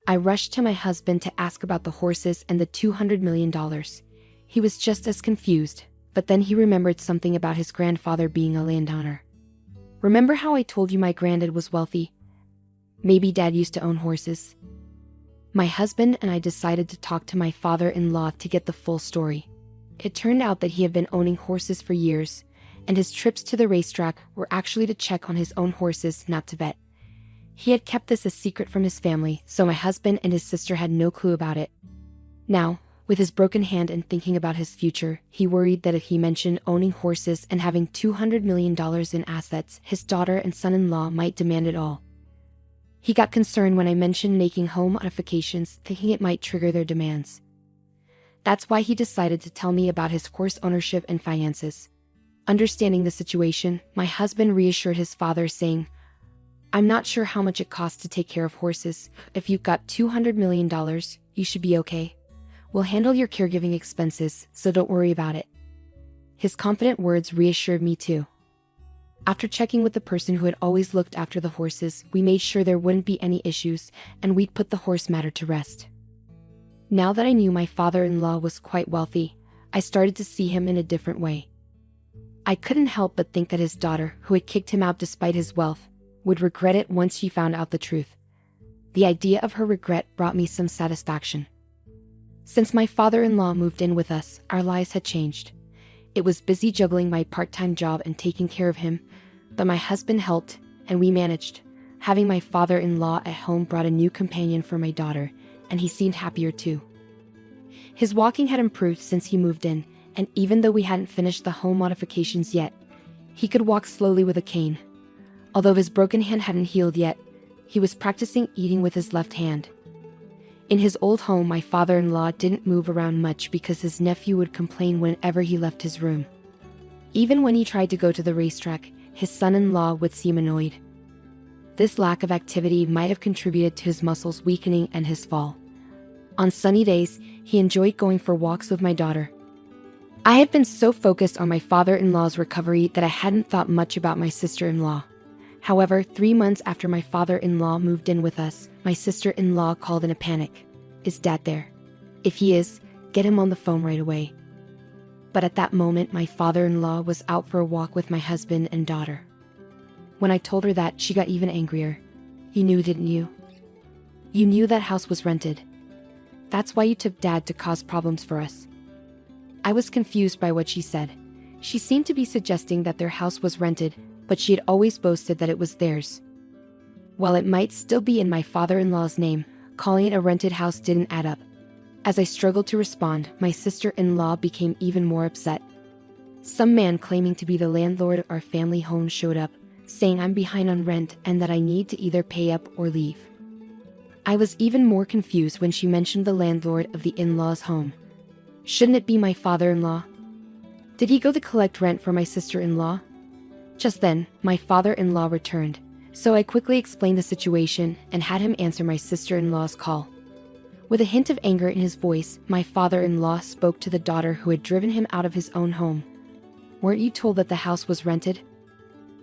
I rushed to my husband to ask about the horses and the $200 million. He was just as confused, but then he remembered something about his grandfather being a landowner. "Remember how I told you my granddad was wealthy? Maybe Dad used to own horses." My husband and I decided to talk to my father-in-law to get the full story. It turned out that he had been owning horses for years, and his trips to the racetrack were actually to check on his own horses, not to bet. He had kept this a secret from his family, so my husband and his sister had no clue about it. Now, with his broken hand and thinking about his future, he worried that if he mentioned owning horses and having $200 million in assets, his daughter and son-in-law might demand it all. He got concerned when I mentioned making home modifications, thinking it might trigger their demands. That's why he decided to tell me about his horse ownership and finances. Understanding the situation, my husband reassured his father, saying, "I'm not sure how much it costs to take care of horses. If you've got $200 million, you should be okay. We'll handle your caregiving expenses, so don't worry about it." His confident words reassured me too. After checking with the person who had always looked after the horses, we made sure there wouldn't be any issues, and we'd put the horse matter to rest. Now that I knew my father-in-law was quite wealthy, I started to see him in a different way. I couldn't help but think that his daughter, who had kicked him out despite his wealth, would regret it once she found out the truth. The idea of her regret brought me some satisfaction. Since my father-in-law moved in with us, our lives had changed. It was busy juggling my part-time job and taking care of him, but my husband helped, and we managed. Having my father-in-law at home brought a new companion for my daughter, and he seemed happier too. His walking had improved since he moved in, and even though we hadn't finished the home modifications yet, he could walk slowly with a cane. Although his broken hand hadn't healed yet, he was practicing eating with his left hand. In his old home, my father-in-law didn't move around much because his nephew would complain whenever he left his room. Even when he tried to go to the racetrack, his son-in-law would seem annoyed. This lack of activity might have contributed to his muscles weakening and his fall. On sunny days, he enjoyed going for walks with my daughter. I had been so focused on my father-in-law's recovery that I hadn't thought much about my sister-in-law. However, 3 months after my father-in-law moved in with us, my sister-in-law called in a panic. "Is Dad there? If he is, get him on the phone right away." But at that moment, my father-in-law was out for a walk with my husband and daughter. When I told her that, she got even angrier. "You knew, didn't you? You knew that house was rented. That's why you took Dad to cause problems for us." I was confused by what she said. She seemed to be suggesting that their house was rented, but she had always boasted that it was theirs. While it might still be in my father-in-law's name, calling it a rented house didn't add up. As I struggled to respond, my sister-in-law became even more upset. Some man claiming to be the landlord of our family home showed up, saying I'm behind on rent and that I need to either pay up or leave. I was even more confused when she mentioned the landlord of the in-laws' home. Shouldn't it be my father-in-law? Did he go to collect rent for my sister-in-law? Just then, my father-in-law returned, so I quickly explained the situation and had him answer my sister-in-law's call. With a hint of anger in his voice, my father-in-law spoke to the daughter who had driven him out of his own home. "Weren't you told that the house was rented?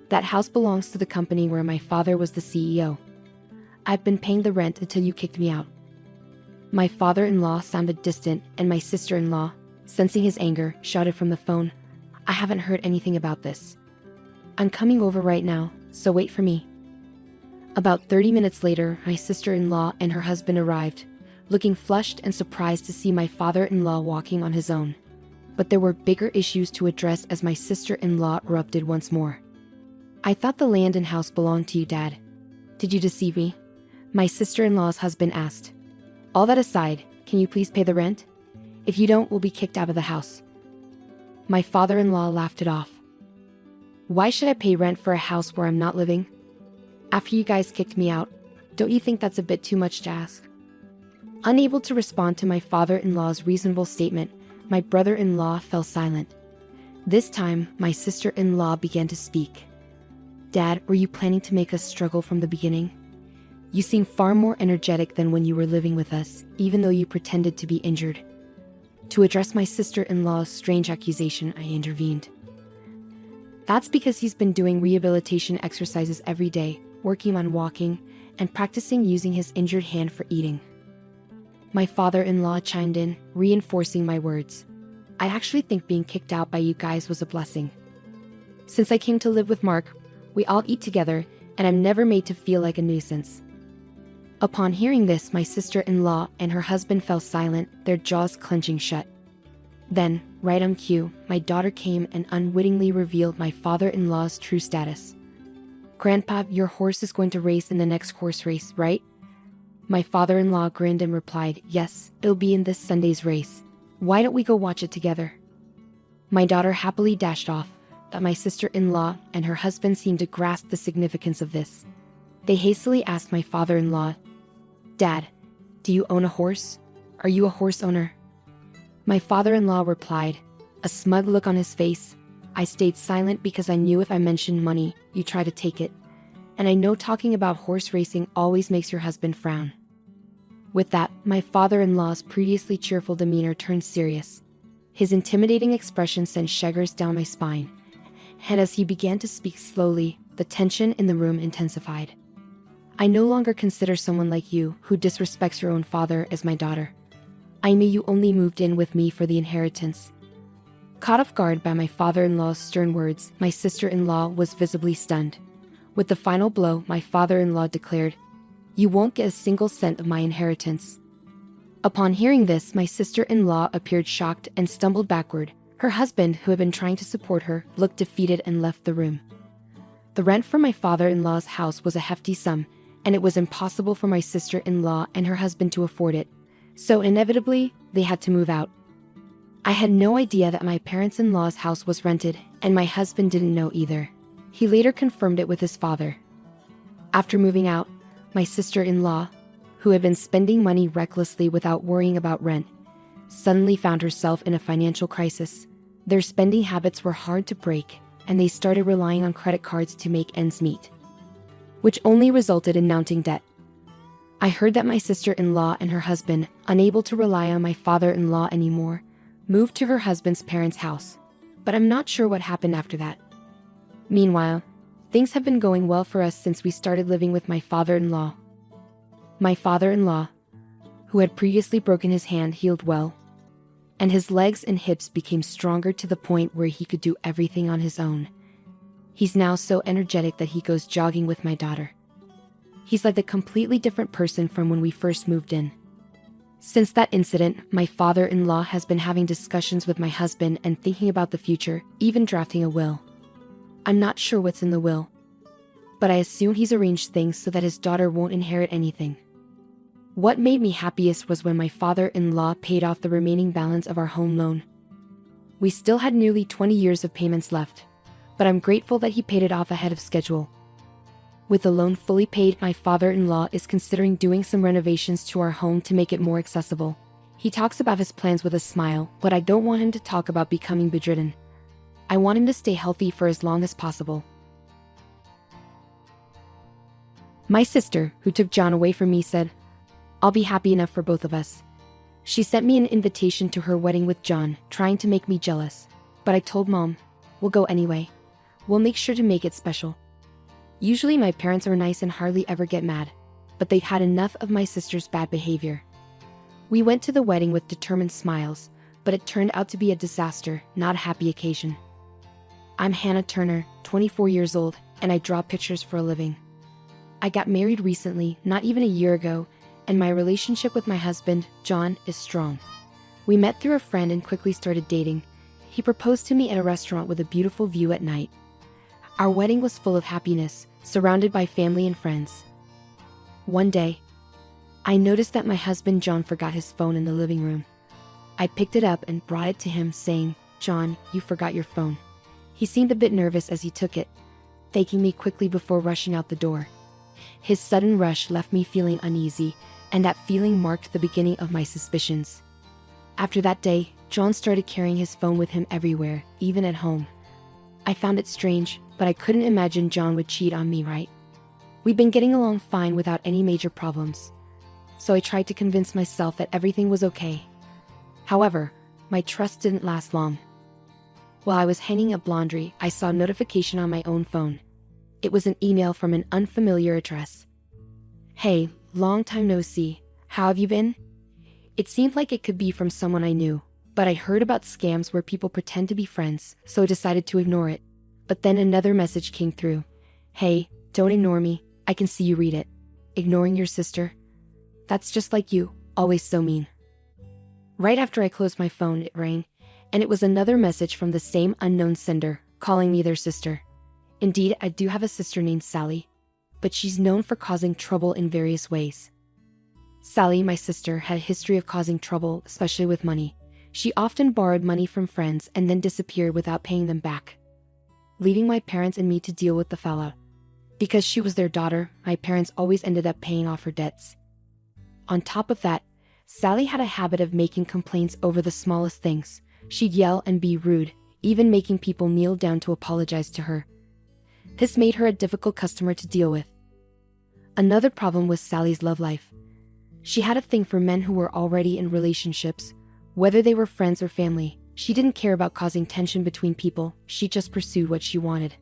That house belongs to the company where my father was the CEO. I've been paying the rent until you kicked me out." My father-in-law sounded distant, and my sister-in-law, sensing his anger, shouted from the phone, "I haven't heard anything about this. I'm coming over right now, so wait for me." About 30 minutes later, my sister-in-law and her husband arrived, looking flushed and surprised to see my father-in-law walking on his own. But there were bigger issues to address as my sister-in-law erupted once more. "I thought the land and house belonged to you, Dad. Did you deceive me?" my sister-in-law's husband asked. "All that aside, can you please pay the rent? If you don't, we'll be kicked out of the house." My father-in-law laughed it off. "Why should I pay rent for a house where I'm not living? After you guys kicked me out, don't you think that's a bit too much to ask?" Unable to respond to my father-in-law's reasonable statement, my brother-in-law fell silent. This time, my sister-in-law began to speak. "Dad, were you planning to make us struggle from the beginning? You seem far more energetic than when you were living with us, even though you pretended to be injured." To address my sister-in-law's strange accusation, I intervened. "That's because he's been doing rehabilitation exercises every day, working on walking, and practicing using his injured hand for eating." My father-in-law chimed in, reinforcing my words. "I actually think being kicked out by you guys was a blessing. Since I came to live with Mark, we all eat together, and I'm never made to feel like a nuisance." Upon hearing this, my sister-in-law and her husband fell silent, their jaws clenching shut. Then, right on cue, my daughter came and unwittingly revealed my father-in-law's true status. "Grandpa, your horse is going to race in the next horse race, right?" My father-in-law grinned and replied, "Yes, it'll be in this Sunday's race. Why don't we go watch it together?" My daughter happily dashed off, but my sister-in-law and her husband seemed to grasp the significance of this. They hastily asked my father-in-law, "Dad, do you own a horse? Are you a horse owner?" My father-in-law replied, a smug look on his face, "I stayed silent because I knew if I mentioned money, you'd try to take it. And I know talking about horse racing always makes your husband frown." With that, my father-in-law's previously cheerful demeanor turned serious. His intimidating expression sent shivers down my spine. And as he began to speak slowly, the tension in the room intensified. "I no longer consider someone like you, who disrespects your own father, as my daughter. I knew you only moved in with me for the inheritance." Caught off guard by my father-in-law's stern words, my sister-in-law was visibly stunned. With the final blow, my father-in-law declared, "You won't get a single cent of my inheritance." Upon hearing this, my sister-in-law appeared shocked and stumbled backward. Her husband, who had been trying to support her, looked defeated and left the room. The rent for my father-in-law's house was a hefty sum, and it was impossible for my sister-in-law and her husband to afford it. So inevitably, they had to move out. I had no idea that my parents-in-law's house was rented, and my husband didn't know either. He later confirmed it with his father. After moving out, my sister-in-law, who had been spending money recklessly without worrying about rent, suddenly found herself in a financial crisis. Their spending habits were hard to break, and they started relying on credit cards to make ends meet, which only resulted in mounting debt. I heard that my sister-in-law and her husband, unable to rely on my father-in-law anymore, moved to her husband's parents' house, but I'm not sure what happened after that. Meanwhile, Things have been going well for us since we started living with my father-in-law. My father-in-law, who had previously broken his hand, healed well, and his legs and hips became stronger to the point where he could do everything on his own. He's now so energetic that he goes jogging with my daughter. He's like a completely different person from when we first moved in. Since that incident, my father-in-law has been having discussions with my husband and thinking about the future, even drafting a will. I'm not sure what's in the will, but I assume he's arranged things so that his daughter won't inherit anything. What made me happiest was when my father-in-law paid off the remaining balance of our home loan. We still had nearly 20 years of payments left, but I'm grateful that he paid it off ahead of schedule. With the loan fully paid, my father-in-law is considering doing some renovations to our home to make it more accessible. He talks about his plans with a smile, but I don't want him to talk about becoming bedridden. I want him to stay healthy for as long as possible. My sister, who took John away from me, said, "I'll be happy enough for both of us." She sent me an invitation to her wedding with John, trying to make me jealous. But I told Mom, "We'll go anyway. We'll make sure to make it special." Usually my parents are nice and hardly ever get mad, but they'd had enough of my sister's bad behavior. We went to the wedding with determined smiles, but it turned out to be a disaster, not a happy occasion. I'm Hannah Turner, 24 years old, and I draw pictures for a living. I got married recently, not even a year ago, and my relationship with my husband, John, is strong. We met through a friend and quickly started dating. He proposed to me at a restaurant with a beautiful view at night. Our wedding was full of happiness, surrounded by family and friends. One day, I noticed that my husband John forgot his phone in the living room. I picked it up and brought it to him, saying, "John, you forgot your phone." He seemed a bit nervous as he took it, thanking me quickly before rushing out the door. His sudden rush left me feeling uneasy, and that feeling marked the beginning of my suspicions. After that day, John started carrying his phone with him everywhere, even at home. I found it strange, but I couldn't imagine John would cheat on me, right? We'd been getting along fine without any major problems, so I tried to convince myself that everything was okay. However, my trust didn't last long. While I was hanging up laundry, I saw a notification on my own phone. It was an email from an unfamiliar address. "Hey, long time no see. How have you been?" It seemed like it could be from someone I knew, but I heard about scams where people pretend to be friends, so I decided to ignore it. But then another message came through. "Hey, don't ignore me. I can see you read it. Ignoring your sister? That's just like you, always so mean." Right after I closed my phone, it rang, and it was another message from the same unknown sender, calling me their sister. Indeed, I do have a sister named Sally, but she's known for causing trouble in various ways. Sally, my sister, had a history of causing trouble, especially with money. She often borrowed money from friends and then disappeared without paying them back, leaving my parents and me to deal with the fallout. Because she was their daughter, my parents always ended up paying off her debts. On top of that, Sally had a habit of making complaints over the smallest things. She'd yell and be rude, even making people kneel down to apologize to her. This made her a difficult customer to deal with. Another problem was Sally's love life. She had a thing for men who were already in relationships, whether they were friends or family. She didn't care about causing tension between people, she just pursued what she wanted.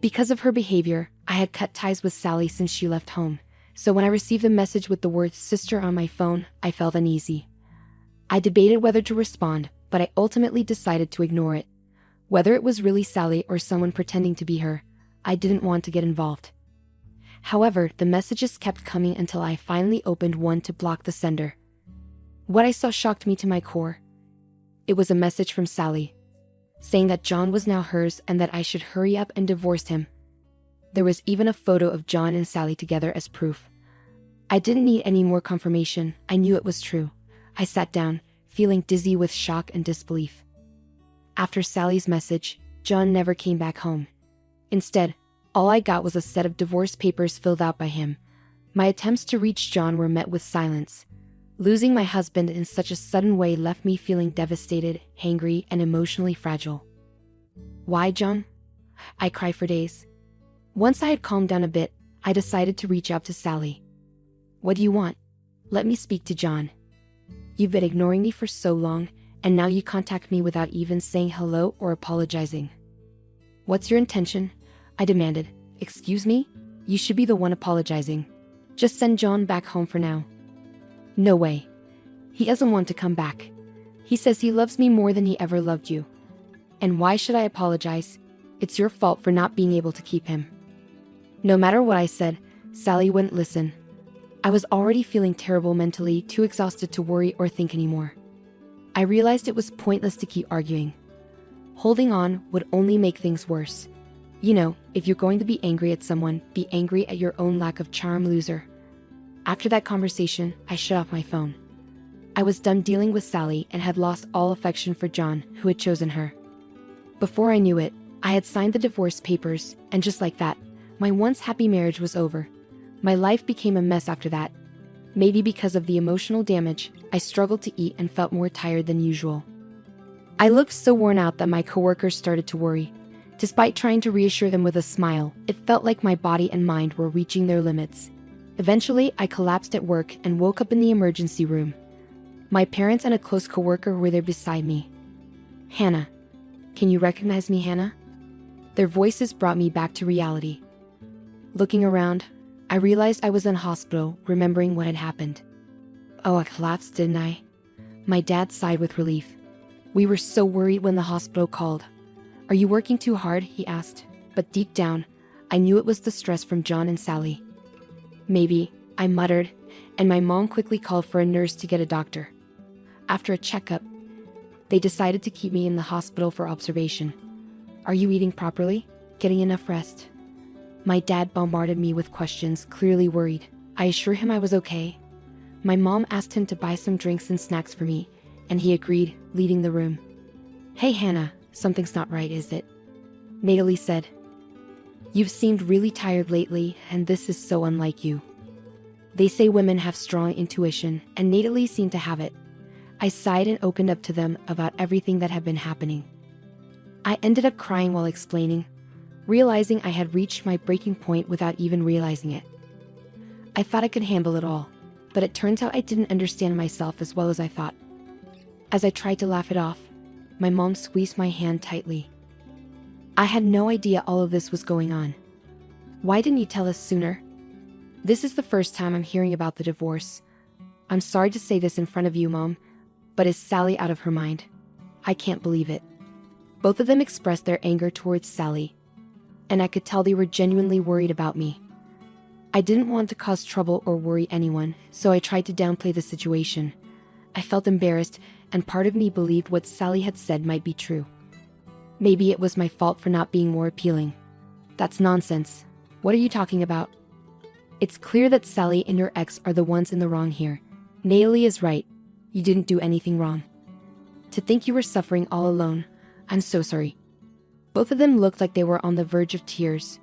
Because of her behavior, I had cut ties with Sally since she left home, so when I received a message with the word "sister" on my phone, I felt uneasy. I debated whether to respond, but I ultimately decided to ignore it. Whether it was really Sally or someone pretending to be her, I didn't want to get involved. However, the messages kept coming until I finally opened one to block the sender. What I saw shocked me to my core. It was a message from Sally, saying that John was now hers and that I should hurry up and divorce him. There was even a photo of John and Sally together as proof. I didn't need any more confirmation, I knew it was true. I sat down, feeling dizzy with shock and disbelief. After Sally's message, John never came back home. Instead, all I got was a set of divorce papers filled out by him. My attempts to reach John were met with silence. Losing my husband in such a sudden way left me feeling devastated, angry, and emotionally fragile. Why, John? I cried for days. Once I had calmed down a bit, I decided to reach out to Sally. "What do you want? Let me speak to John. You've been ignoring me for so long, and now you contact me without even saying hello or apologizing. What's your intention?" I demanded, Excuse me? You should be the one apologizing. Just send John back home for now. No way. He doesn't want to come back. He says he loves me more than he ever loved you. And why should I apologize? It's your fault for not being able to keep him. No matter what I said, Sally wouldn't listen. I was already feeling terrible mentally, too exhausted to worry or think anymore. I realized it was pointless to keep arguing. Holding on would only make things worse. You know, if you're going to be angry at someone, be angry at your own lack of charm, loser. After that conversation, I shut off my phone. I was done dealing with Sally and had lost all affection for John, who had chosen her. Before I knew it, I had signed the divorce papers, and just like that, my once happy marriage was over. My life became a mess after that. Maybe because of the emotional damage, I struggled to eat and felt more tired than usual. I looked so worn out that my coworkers started to worry. Despite trying to reassure them with a smile, it felt like my body and mind were reaching their limits. Eventually, I collapsed at work and woke up in the emergency room. My parents and a close coworker were there beside me. Hannah. Can you recognize me, Hannah? Their voices brought me back to reality. Looking around, I realized I was in hospital, remembering what had happened. Oh, I collapsed, didn't I? My dad sighed with relief. We were so worried when the hospital called. Are you working too hard? He asked. But deep down, I knew it was the stress from John and Sally. Maybe, I muttered, and my mom quickly called for a nurse to get a doctor. After a checkup, they decided to keep me in the hospital for observation. Are you eating properly? Getting enough rest? My dad bombarded me with questions, clearly worried. I assured him I was okay. My mom asked him to buy some drinks and snacks for me, and he agreed, leaving the room. Hey Hannah, something's not right, is it? Natalie said. You've seemed really tired lately, and this is so unlike you. They say women have strong intuition, and Natalie seemed to have it. I sighed and opened up to them about everything that had been happening. I ended up crying while explaining, realizing I had reached my breaking point without even realizing it. I thought I could handle it all, but it turns out I didn't understand myself as well as I thought. As I tried to laugh it off, my mom squeezed my hand tightly. I had no idea all of this was going on. Why didn't you tell us sooner? This is the first time I'm hearing about the divorce. I'm sorry to say this in front of you, Mom, but is Sally out of her mind? I can't believe it. Both of them expressed their anger towards Sally, and I could tell they were genuinely worried about me. I didn't want to cause trouble or worry anyone, so I tried to downplay the situation. I felt embarrassed, and part of me believed what Sally had said might be true. Maybe it was my fault for not being more appealing. That's nonsense. What are you talking about? It's clear that Sally and your ex are the ones in the wrong here. Natalie is right. You didn't do anything wrong. To think you were suffering all alone, I'm so sorry. Both of them looked like they were on the verge of tears.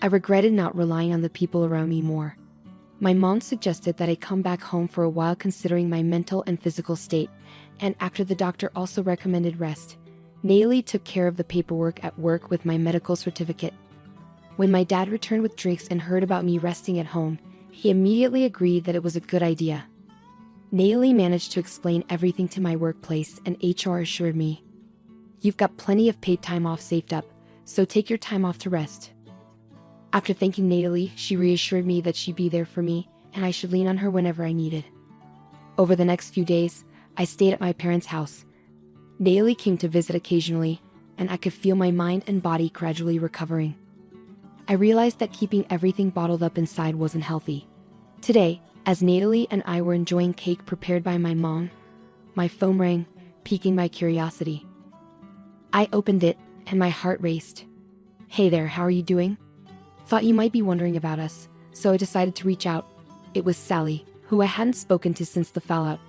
I regretted not relying on the people around me more. My mom suggested that I come back home for a while considering my mental and physical state, and after the doctor also recommended rest, Natalie took care of the paperwork at work with my medical certificate. When my dad returned with drinks and heard about me resting at home, he immediately agreed that it was a good idea. Natalie managed to explain everything to my workplace, and HR assured me, "You've got plenty of paid time off saved up, so take your time off to rest." After thanking Natalie, she reassured me that she'd be there for me, and I should lean on her whenever I needed. Over the next few days, I stayed at my parents' house. Natalie came to visit occasionally, and I could feel my mind and body gradually recovering. I realized that keeping everything bottled up inside wasn't healthy. Today, as Natalie and I were enjoying cake prepared by my mom, my phone rang, piquing my curiosity. I opened it, and my heart raced. "Hey there, how are you doing? Thought you might be wondering about us, so I decided to reach out." It was Sally, who I hadn't spoken to since the fallout.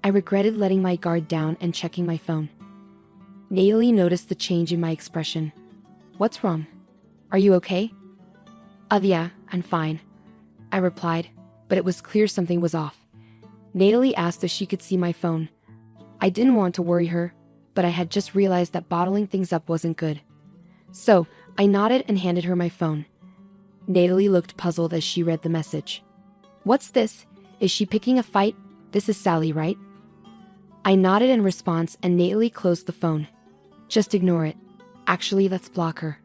I regretted letting my guard down and checking my phone. Natalie noticed the change in my expression. "What's wrong? Are you okay?" Yeah, I'm fine," I replied, but it was clear something was off. Natalie asked if she could see my phone. I didn't want to worry her, but I had just realized that bottling things up wasn't good. So, I nodded and handed her my phone. Natalie looked puzzled as she read the message. "What's this? Is she picking a fight? This is Sally, right?" I nodded in response, and Natalie closed the phone. "Just ignore it. Actually, let's block her."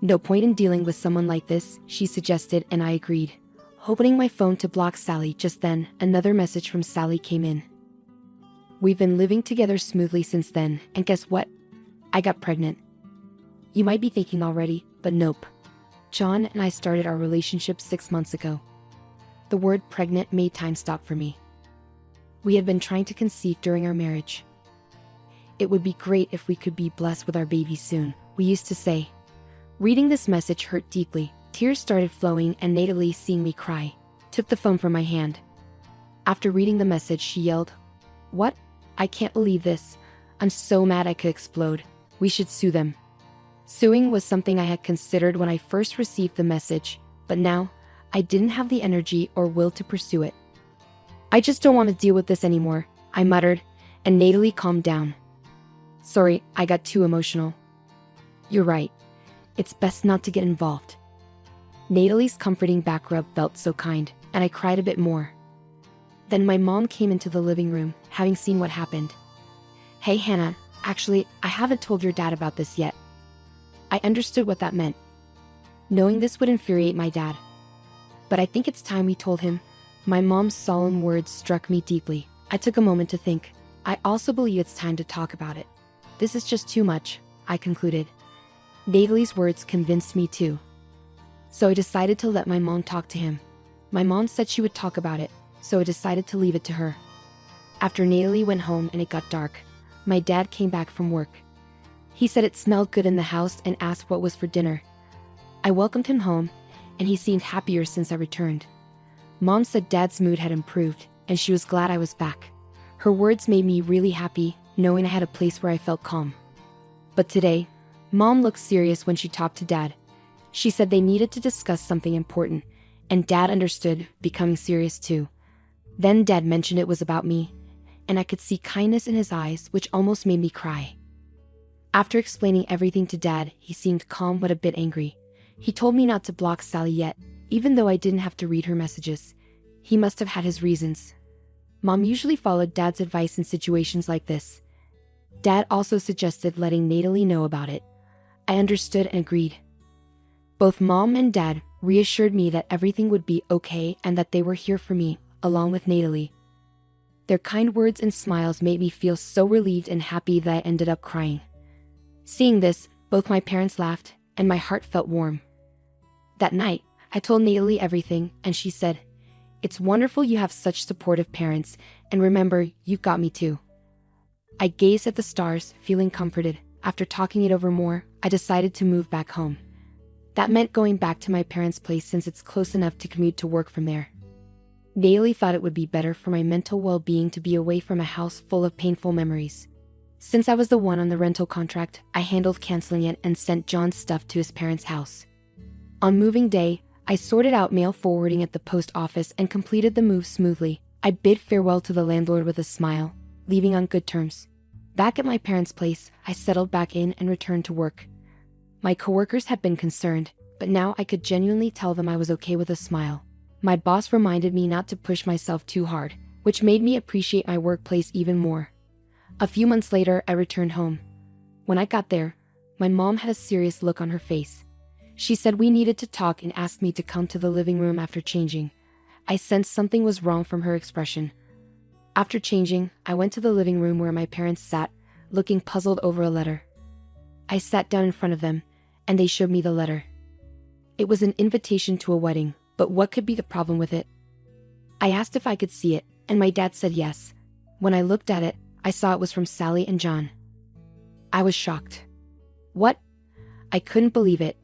No point in dealing with someone like this, she suggested, and I agreed. Opening my phone to block Sally just then, another message from Sally came in. We've been living together smoothly since then, and guess what? I got pregnant. You might be thinking already, but nope. John and I started our relationship 6 months ago. The word pregnant made time stop for me. We had been trying to conceive during our marriage. It would be great if we could be blessed with our baby soon, we used to say. Reading this message hurt deeply. Tears started flowing, and Natalie, seeing me cry, took the phone from my hand. After reading the message, she yelled, "What? I can't believe this. I'm so mad I could explode. We should sue them." Suing was something I had considered when I first received the message, but now, I didn't have the energy or will to pursue it. "I just don't want to deal with this anymore," I muttered, and Natalie calmed down. "Sorry, I got too emotional." "You're right. It's best not to get involved." Natalie's comforting back rub felt so kind, and I cried a bit more. Then my mom came into the living room, having seen what happened. "Hey Hannah, actually, I haven't told your dad about this yet." I understood what that meant. Knowing this would infuriate my dad. But I think it's time we told him. My mom's solemn words struck me deeply. I took a moment to think. I also believe it's time to talk about it. This is just too much, I concluded. Natalie's words convinced me too. So I decided to let my mom talk to him. My mom said she would talk about it, so I decided to leave it to her. After Natalie went home and it got dark, my dad came back from work. He said it smelled good in the house and asked what was for dinner. I welcomed him home, and he seemed happier since I returned. Mom said Dad's mood had improved, and she was glad I was back. Her words made me really happy, knowing I had a place where I felt calm. But today, Mom looked serious when she talked to Dad. She said they needed to discuss something important, and Dad understood, becoming serious too. Then Dad mentioned it was about me, and I could see kindness in his eyes, which almost made me cry. After explaining everything to Dad, he seemed calm but a bit angry. He told me not to block Sally yet, even though I didn't have to read her messages. He must have had his reasons. Mom usually followed Dad's advice in situations like this. Dad also suggested letting Natalie know about it. I understood and agreed. Both Mom and Dad reassured me that everything would be okay and that they were here for me, along with Natalie. Their kind words and smiles made me feel so relieved and happy that I ended up crying. Seeing this, both my parents laughed, and my heart felt warm. That night, I told Natalie everything, and she said, "It's wonderful you have such supportive parents, and remember, you've got me too." I gazed at the stars, feeling comforted. After talking it over more, I decided to move back home. That meant going back to my parents' place since it's close enough to commute to work from there. Natalie thought it would be better for my mental well-being to be away from a house full of painful memories. Since I was the one on the rental contract, I handled canceling it and sent John's stuff to his parents' house. On moving day, I sorted out mail forwarding at the post office and completed the move smoothly. I bid farewell to the landlord with a smile, leaving on good terms. Back at my parents' place, I settled back in and returned to work. My coworkers had been concerned, but now I could genuinely tell them I was okay with a smile. My boss reminded me not to push myself too hard, which made me appreciate my workplace even more. A few months later, I returned home. When I got there, my mom had a serious look on her face. She said we needed to talk and asked me to come to the living room after changing. I sensed something was wrong from her expression. After changing, I went to the living room where my parents sat, looking puzzled over a letter. I sat down in front of them, and they showed me the letter. It was an invitation to a wedding, but what could be the problem with it? I asked if I could see it, and my dad said yes. When I looked at it, I saw it was from Sally and John. I was shocked. What? I couldn't believe it.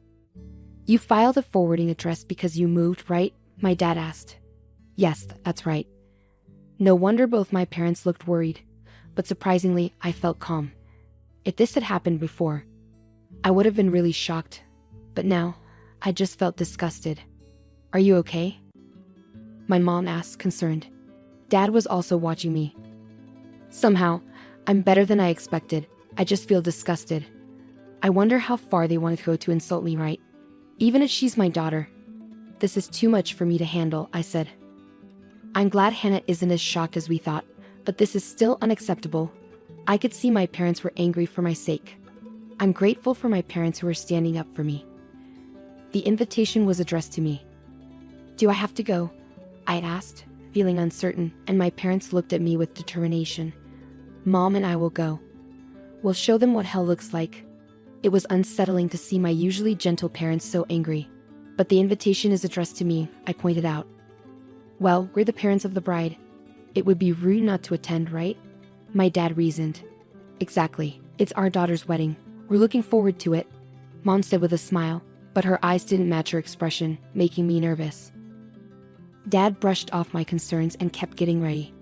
"You filed a forwarding address because you moved, right?" my dad asked. "Yes, that's right." No wonder both my parents looked worried, but surprisingly, I felt calm. If this had happened before, I would have been really shocked, but now, I just felt disgusted. "Are you okay?" my mom asked, concerned. Dad was also watching me. "Somehow, I'm better than I expected. I just feel disgusted. I wonder how far they want to go to insult me, right? Even if she's my daughter. This is too much for me to handle," I said. I'm glad Hannah isn't as shocked as we thought, but this is still unacceptable. I could see my parents were angry for my sake. I'm grateful for my parents who are standing up for me. The invitation was addressed to me. Do I have to go? I asked, feeling uncertain, and my parents looked at me with determination. Mom and I will go. We'll show them what hell looks like. It was unsettling to see my usually gentle parents so angry. But the invitation is addressed to me, I pointed out. Well, we're the parents of the bride. It would be rude not to attend, right? My dad reasoned. Exactly. It's our daughter's wedding. We're looking forward to it, Mom said with a smile, but her eyes didn't match her expression, making me nervous. Dad brushed off my concerns and kept getting ready.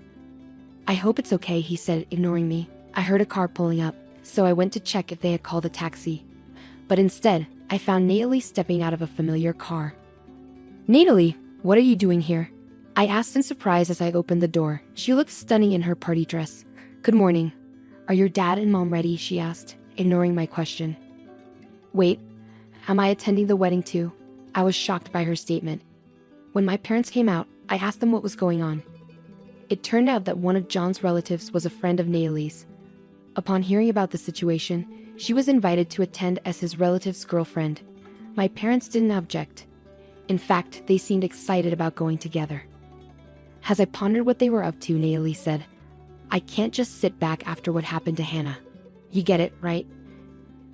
I hope it's okay, he said, ignoring me. I heard a car pulling up, so I went to check if they had called a taxi. But instead, I found Natalie stepping out of a familiar car. Natalie, what are you doing here? I asked in surprise as I opened the door. She looked stunning in her party dress. Good morning. Are your dad and mom ready? She asked, ignoring my question. Wait, am I attending the wedding too? I was shocked by her statement. When my parents came out, I asked them what was going on. It turned out that one of John's relatives was a friend of Natalie's. Upon hearing about the situation, she was invited to attend as his relative's girlfriend. My parents didn't object. In fact, they seemed excited about going together. As I pondered what they were up to, Natalie said, I can't just sit back after what happened to Hannah. You get it, right?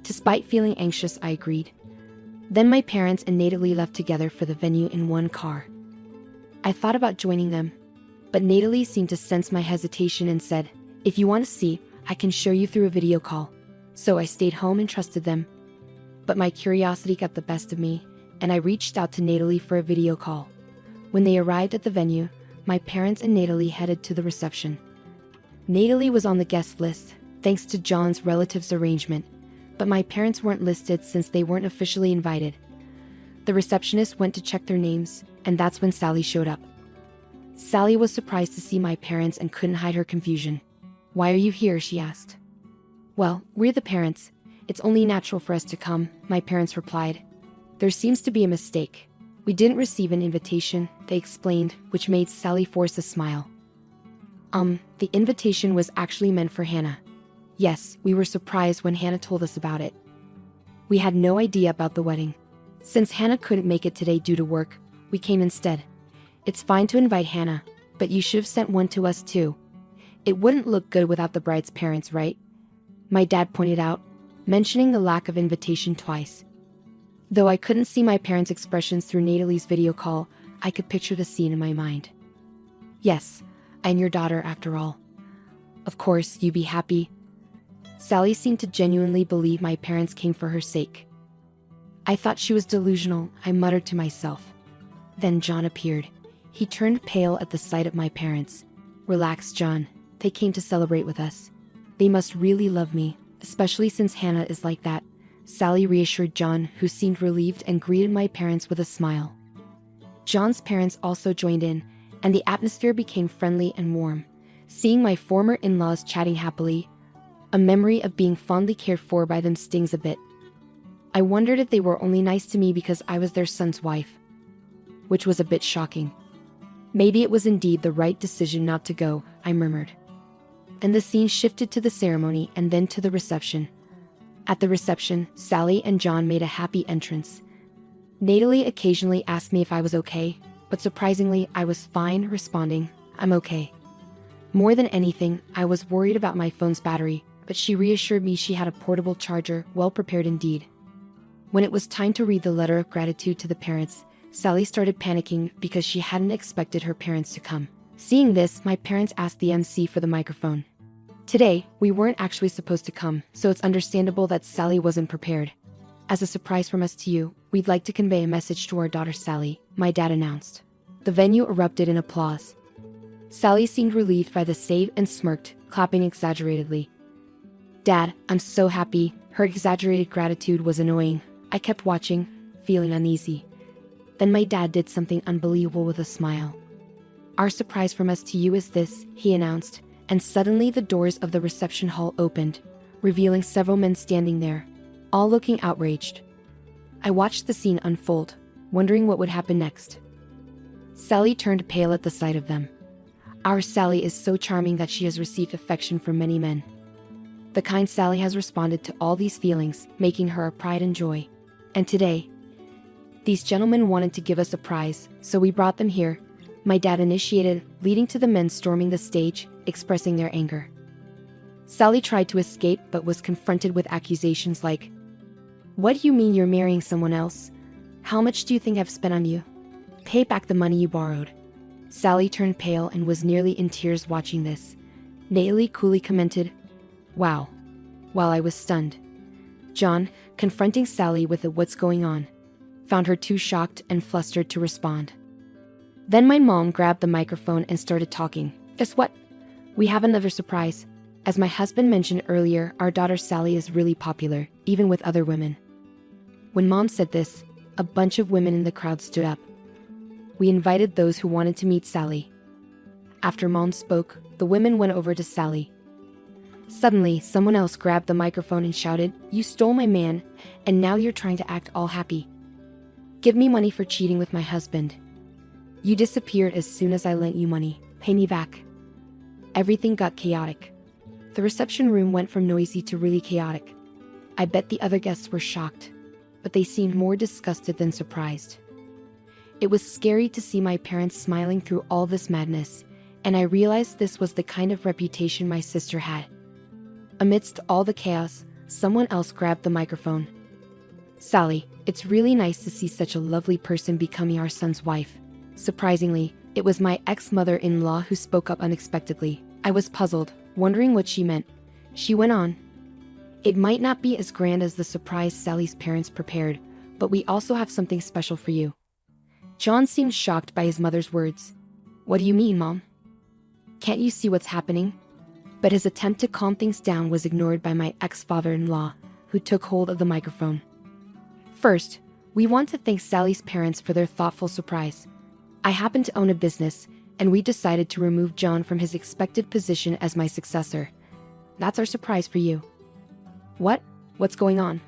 Despite feeling anxious, I agreed. Then my parents and Natalie left together for the venue in one car. I thought about joining them, but Natalie seemed to sense my hesitation and said, if you want to see, I can show you through a video call. So I stayed home and trusted them. But my curiosity got the best of me, and I reached out to Natalie for a video call. When they arrived at the venue, my parents and Natalie headed to the reception. Natalie was on the guest list, thanks to John's relatives' arrangement, but my parents weren't listed since they weren't officially invited. The receptionist went to check their names, and that's when Sally showed up. Sally was surprised to see my parents and couldn't hide her confusion. Why are you here? She asked. Well, we're the parents. It's only natural for us to come, my parents replied. There seems to be a mistake. We didn't receive an invitation, they explained, which made Sally force a smile. The invitation was actually meant for Hannah. Yes, we were surprised when Hannah told us about it. We had no idea about the wedding. Since Hannah couldn't make it today due to work, we came instead. It's fine to invite Hannah, but you should have sent one to us too. It wouldn't look good without the bride's parents, right? My dad pointed out, mentioning the lack of invitation twice. Though I couldn't see my parents' expressions through Natalie's video call, I could picture the scene in my mind. Yes, I'm your daughter after all. Of course, you'd be happy. Sally seemed to genuinely believe my parents came for her sake. I thought she was delusional, I muttered to myself. Then John appeared. He turned pale at the sight of my parents. Relax, John. They came to celebrate with us. They must really love me, especially since Hannah is like that. Sally reassured John, who seemed relieved and greeted my parents with a smile. John's parents also joined in, and the atmosphere became friendly and warm. Seeing my former in-laws chatting happily, a memory of being fondly cared for by them stings a bit. I wondered if they were only nice to me because I was their son's wife, which was a bit shocking. Maybe it was indeed the right decision not to go, I murmured. And the scene shifted to the ceremony and then to the reception. At the reception, Sally and John made a happy entrance. Natalie occasionally asked me if I was okay, but surprisingly, I was fine, responding, I'm okay. More than anything, I was worried about my phone's battery, but she reassured me she had a portable charger, well prepared indeed. When it was time to read the letter of gratitude to the parents, Sally started panicking because she hadn't expected her parents to come. Seeing this, my parents asked the MC for the microphone. Today, we weren't actually supposed to come, so it's understandable that Sally wasn't prepared. As a surprise from us to you, we'd like to convey a message to our daughter Sally, my dad announced. The venue erupted in applause. Sally seemed relieved by the save and smirked, clapping exaggeratedly. Dad, I'm so happy. Her exaggerated gratitude was annoying. I kept watching, feeling uneasy. Then my dad did something unbelievable with a smile. Our surprise from us to you is this, he announced, and suddenly the doors of the reception hall opened, revealing several men standing there, all looking outraged. I watched the scene unfold, wondering what would happen next. Sally turned pale at the sight of them. Our Sally is so charming that she has received affection from many men. The kind Sally has responded to all these feelings, making her a pride and joy. And today, These gentlemen wanted to give us a prize, so we brought them here. My dad initiated, leading to the men storming the stage, expressing their anger. Sally tried to escape but was confronted with accusations like, "What do you mean you're marrying someone else? How much do you think I've spent on you? Pay back the money you borrowed." Sally turned pale and was nearly in tears watching this. Natalie coolly commented, "Wow," while I was stunned. John, confronting Sally with the "what's going on," found her too shocked and flustered to respond. Then my mom grabbed the microphone and started talking. "Guess what? We have another surprise. As my husband mentioned earlier, our daughter Sally is really popular, even with other women." When Mom said this, a bunch of women in the crowd stood up. We invited those who wanted to meet Sally. After Mom spoke, the women went over to Sally. Suddenly, someone else grabbed the microphone and shouted, "You stole my man, and now you're trying to act all happy. Give me money for cheating with my husband. You disappeared as soon as I lent you money. Pay me back." Everything got chaotic. The reception room went from noisy to really chaotic. I bet the other guests were shocked, but they seemed more disgusted than surprised. It was scary to see my parents smiling through all this madness, and I realized this was the kind of reputation my sister had. Amidst all the chaos, someone else grabbed the microphone. "Sally, it's really nice to see such a lovely person becoming our son's wife." Surprisingly, it was my ex-mother-in-law who spoke up unexpectedly. I was puzzled, wondering what she meant. She went on, "It might not be as grand as the surprise Sally's parents prepared, but we also have something special for you." John seemed shocked by his mother's words. "What do you mean, Mom? Can't you see what's happening?" But his attempt to calm things down was ignored by my ex-father-in-law, who took hold of the microphone. "First, we want to thank Sally's parents for their thoughtful surprise. I happen to own a business, and we decided to remove John from his expected position as my successor. That's our surprise for you." "What? What's going on?"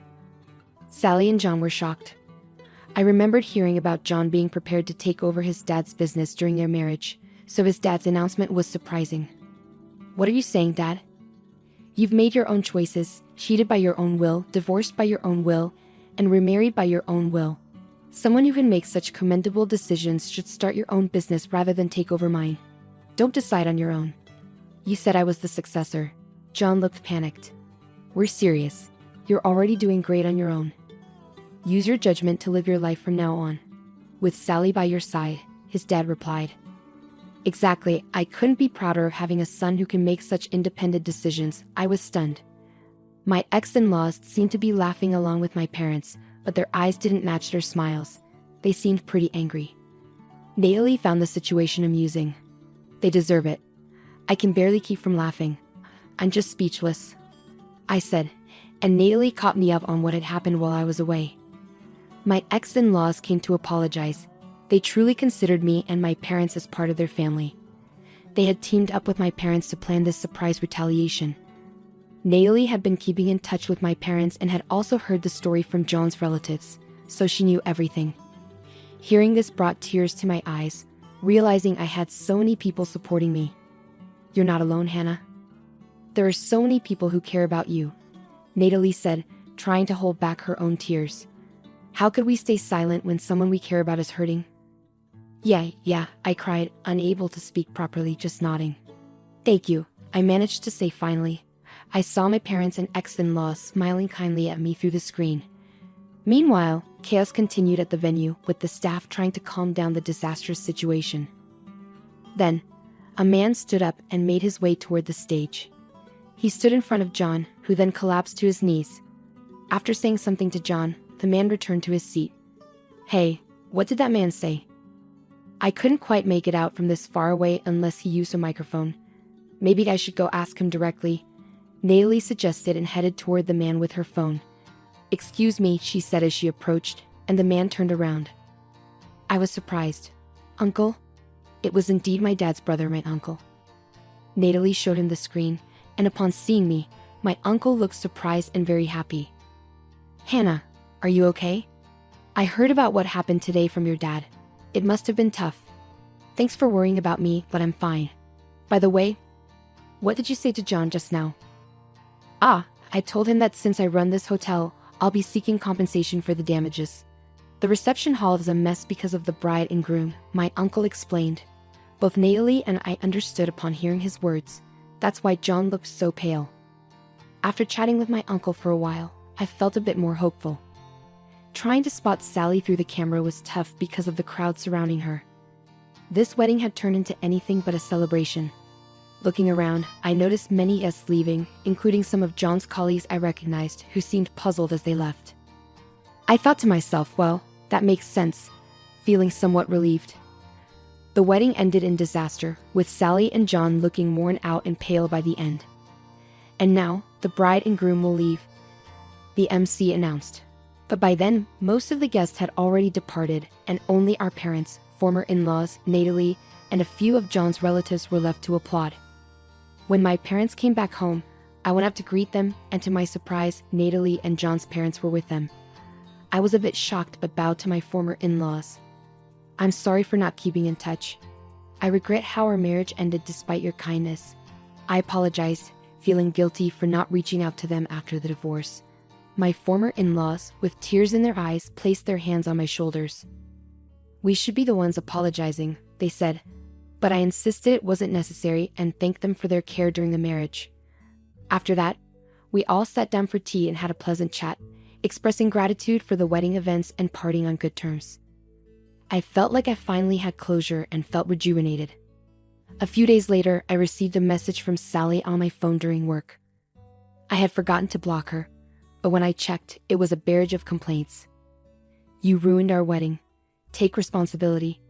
Sally and John were shocked. I remembered hearing about John being prepared to take over his dad's business during their marriage, so his dad's announcement was surprising. "What are you saying, Dad? You've made your own choices, cheated by your own will, divorced by your own will, and remarried by your own will. Someone who can make such commendable decisions should start your own business rather than take over mine. Don't decide on your own. You said I was the successor." John looked panicked. "We're serious. You're already doing great on your own. Use your judgment to live your life from now on. With Sally by your side," his dad replied. "Exactly, I couldn't be prouder of having a son who can make such independent decisions." I was stunned. My ex-in-laws seemed to be laughing along with my parents, but their eyes didn't match their smiles. They seemed pretty angry. Natalie found the situation amusing. "They deserve it." I can barely keep from laughing. "I'm just speechless," I said, and Natalie caught me up on what had happened while I was away. My ex-in-laws came to apologize. They truly considered me and my parents as part of their family. They had teamed up with my parents to plan this surprise retaliation. Natalie had been keeping in touch with my parents and had also heard the story from John's relatives, so she knew everything. Hearing this brought tears to my eyes, realizing I had so many people supporting me. "You're not alone, Hannah. There are so many people who care about you," Natalie said, trying to hold back her own tears. "How could we stay silent when someone we care about is hurting?" Yeah, I cried, unable to speak properly, just nodding. "Thank you," I managed to say finally. I saw my parents and ex-in-laws smiling kindly at me through the screen. Meanwhile, chaos continued at the venue, with the staff trying to calm down the disastrous situation. Then, a man stood up and made his way toward the stage. He stood in front of John, who then collapsed to his knees. After saying something to John, the man returned to his seat. "Hey, what did that man say?" I couldn't quite make it out from this far away unless he used a microphone. "Maybe I should go ask him directly," Natalie suggested and headed toward the man with her phone. "Excuse me," she said as she approached, and the man turned around. I was surprised. "Uncle?" It was indeed my dad's brother, my uncle. Natalie showed him the screen, and upon seeing me, my uncle looked surprised and very happy. "Hannah, are you okay? I heard about what happened today from your dad. It must have been tough. Thanks for worrying about me, but I'm fine. By the way, what did you say to John just now?" "I told him that since I run this hotel, I'll be seeking compensation for the damages." The reception hall is a mess because of the bride and groom, my uncle explained. Both Natalie and I understood upon hearing his words. That's why John looked so pale. After chatting with my uncle for a while, I felt a bit more hopeful. Trying to spot Sally through the camera was tough because of the crowd surrounding her. This wedding had turned into anything but a celebration. Looking around, I noticed many guests leaving, including some of John's colleagues I recognized who seemed puzzled as they left. I thought to myself, well, that makes sense, feeling somewhat relieved. The wedding ended in disaster, with Sally and John looking worn out and pale by the end. And now, the bride and groom will leave, the MC announced. But by then, most of the guests had already departed, and only our parents, former in-laws, Natalie, and a few of John's relatives were left to applaud. When my parents came back home, I went up to greet them, and to my surprise, Natalie and John's parents were with them. I was a bit shocked but bowed to my former in-laws. I'm sorry for not keeping in touch. I regret how our marriage ended despite your kindness. I apologized, feeling guilty for not reaching out to them after the divorce. My former in-laws, with tears in their eyes, placed their hands on my shoulders. We should be the ones apologizing, they said, but I insisted it wasn't necessary and thanked them for their care during the marriage. After that, we all sat down for tea and had a pleasant chat, expressing gratitude for the wedding events and parting on good terms. I felt like I finally had closure and felt rejuvenated. A few days later, I received a message from Sally on my phone during work. I had forgotten to block her, but when I checked, it was a barrage of complaints. You ruined our wedding. Take responsibility.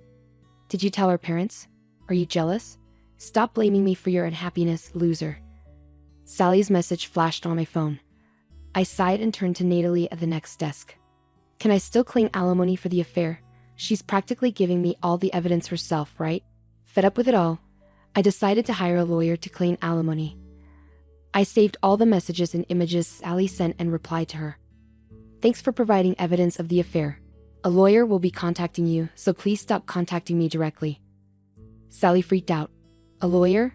Did you tell our parents? Are you jealous? Stop blaming me for your unhappiness, loser. Sally's message flashed on my phone. I sighed and turned to Natalie at the next desk. Can I still claim alimony for the affair? She's practically giving me all the evidence herself, right? Fed up with it all, I decided to hire a lawyer to claim alimony. I saved all the messages and images Sally sent and replied to her. Thanks for providing evidence of the affair. A lawyer will be contacting you, so please stop contacting me directly. Sally freaked out. A lawyer?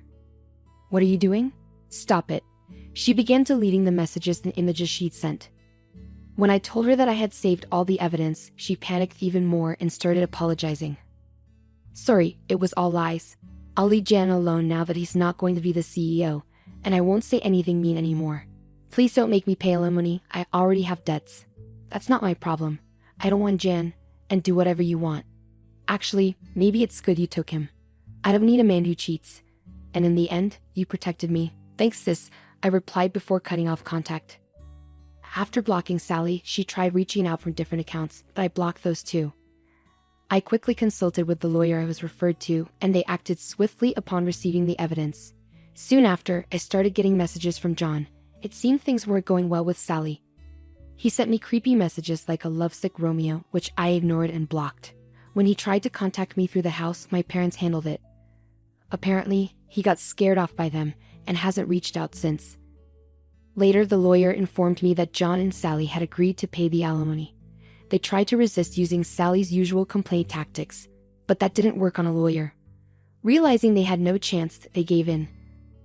What are you doing? Stop it. She began deleting the messages and images she'd sent. When I told her that I had saved all the evidence, she panicked even more and started apologizing. Sorry, it was all lies. I'll leave Jan alone now that he's not going to be the CEO, and I won't say anything mean anymore. Please don't make me pay alimony, I already have debts. That's not my problem. I don't want Jan, and do whatever you want. Actually, maybe it's good you took him. I don't need a man who cheats. And in the end, you protected me. Thanks, sis, I replied before cutting off contact. After blocking Sally, she tried reaching out from different accounts, but I blocked those too. I quickly consulted with the lawyer I was referred to, and they acted swiftly upon receiving the evidence. Soon after, I started getting messages from John. It seemed things weren't going well with Sally. He sent me creepy messages like a lovesick Romeo, which I ignored and blocked. When he tried to contact me through the house, my parents handled it. Apparently, he got scared off by them and hasn't reached out since. Later, the lawyer informed me that John and Sally had agreed to pay the alimony. They tried to resist using Sally's usual complaint tactics, but that didn't work on a lawyer. Realizing they had no chance, they gave in.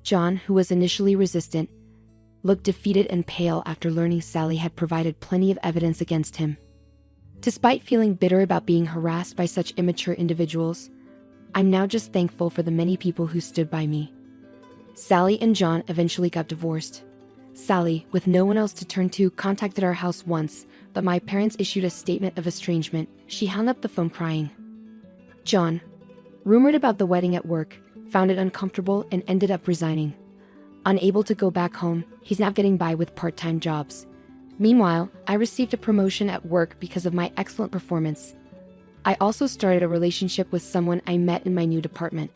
John, who was initially resistant, looked defeated and pale after learning Sally had provided plenty of evidence against him. Despite feeling bitter about being harassed by such immature individuals, I'm now just thankful for the many people who stood by me. Sally and John eventually got divorced. Sally, with no one else to turn to, contacted our house once, but my parents issued a statement of estrangement. She hung up the phone crying. John, rumored about the wedding at work, found it uncomfortable and ended up resigning. Unable to go back home, he's now getting by with part-time jobs. Meanwhile, I received a promotion at work because of my excellent performance. I also started a relationship with someone I met in my new department.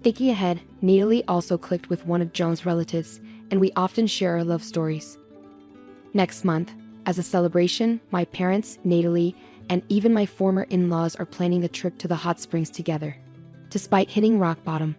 Thinking ahead, Natalie also clicked with one of John's relatives, and we often share our love stories. Next month, as a celebration, my parents, Natalie, and even my former in-laws are planning a trip to the hot springs together. Despite hitting rock bottom,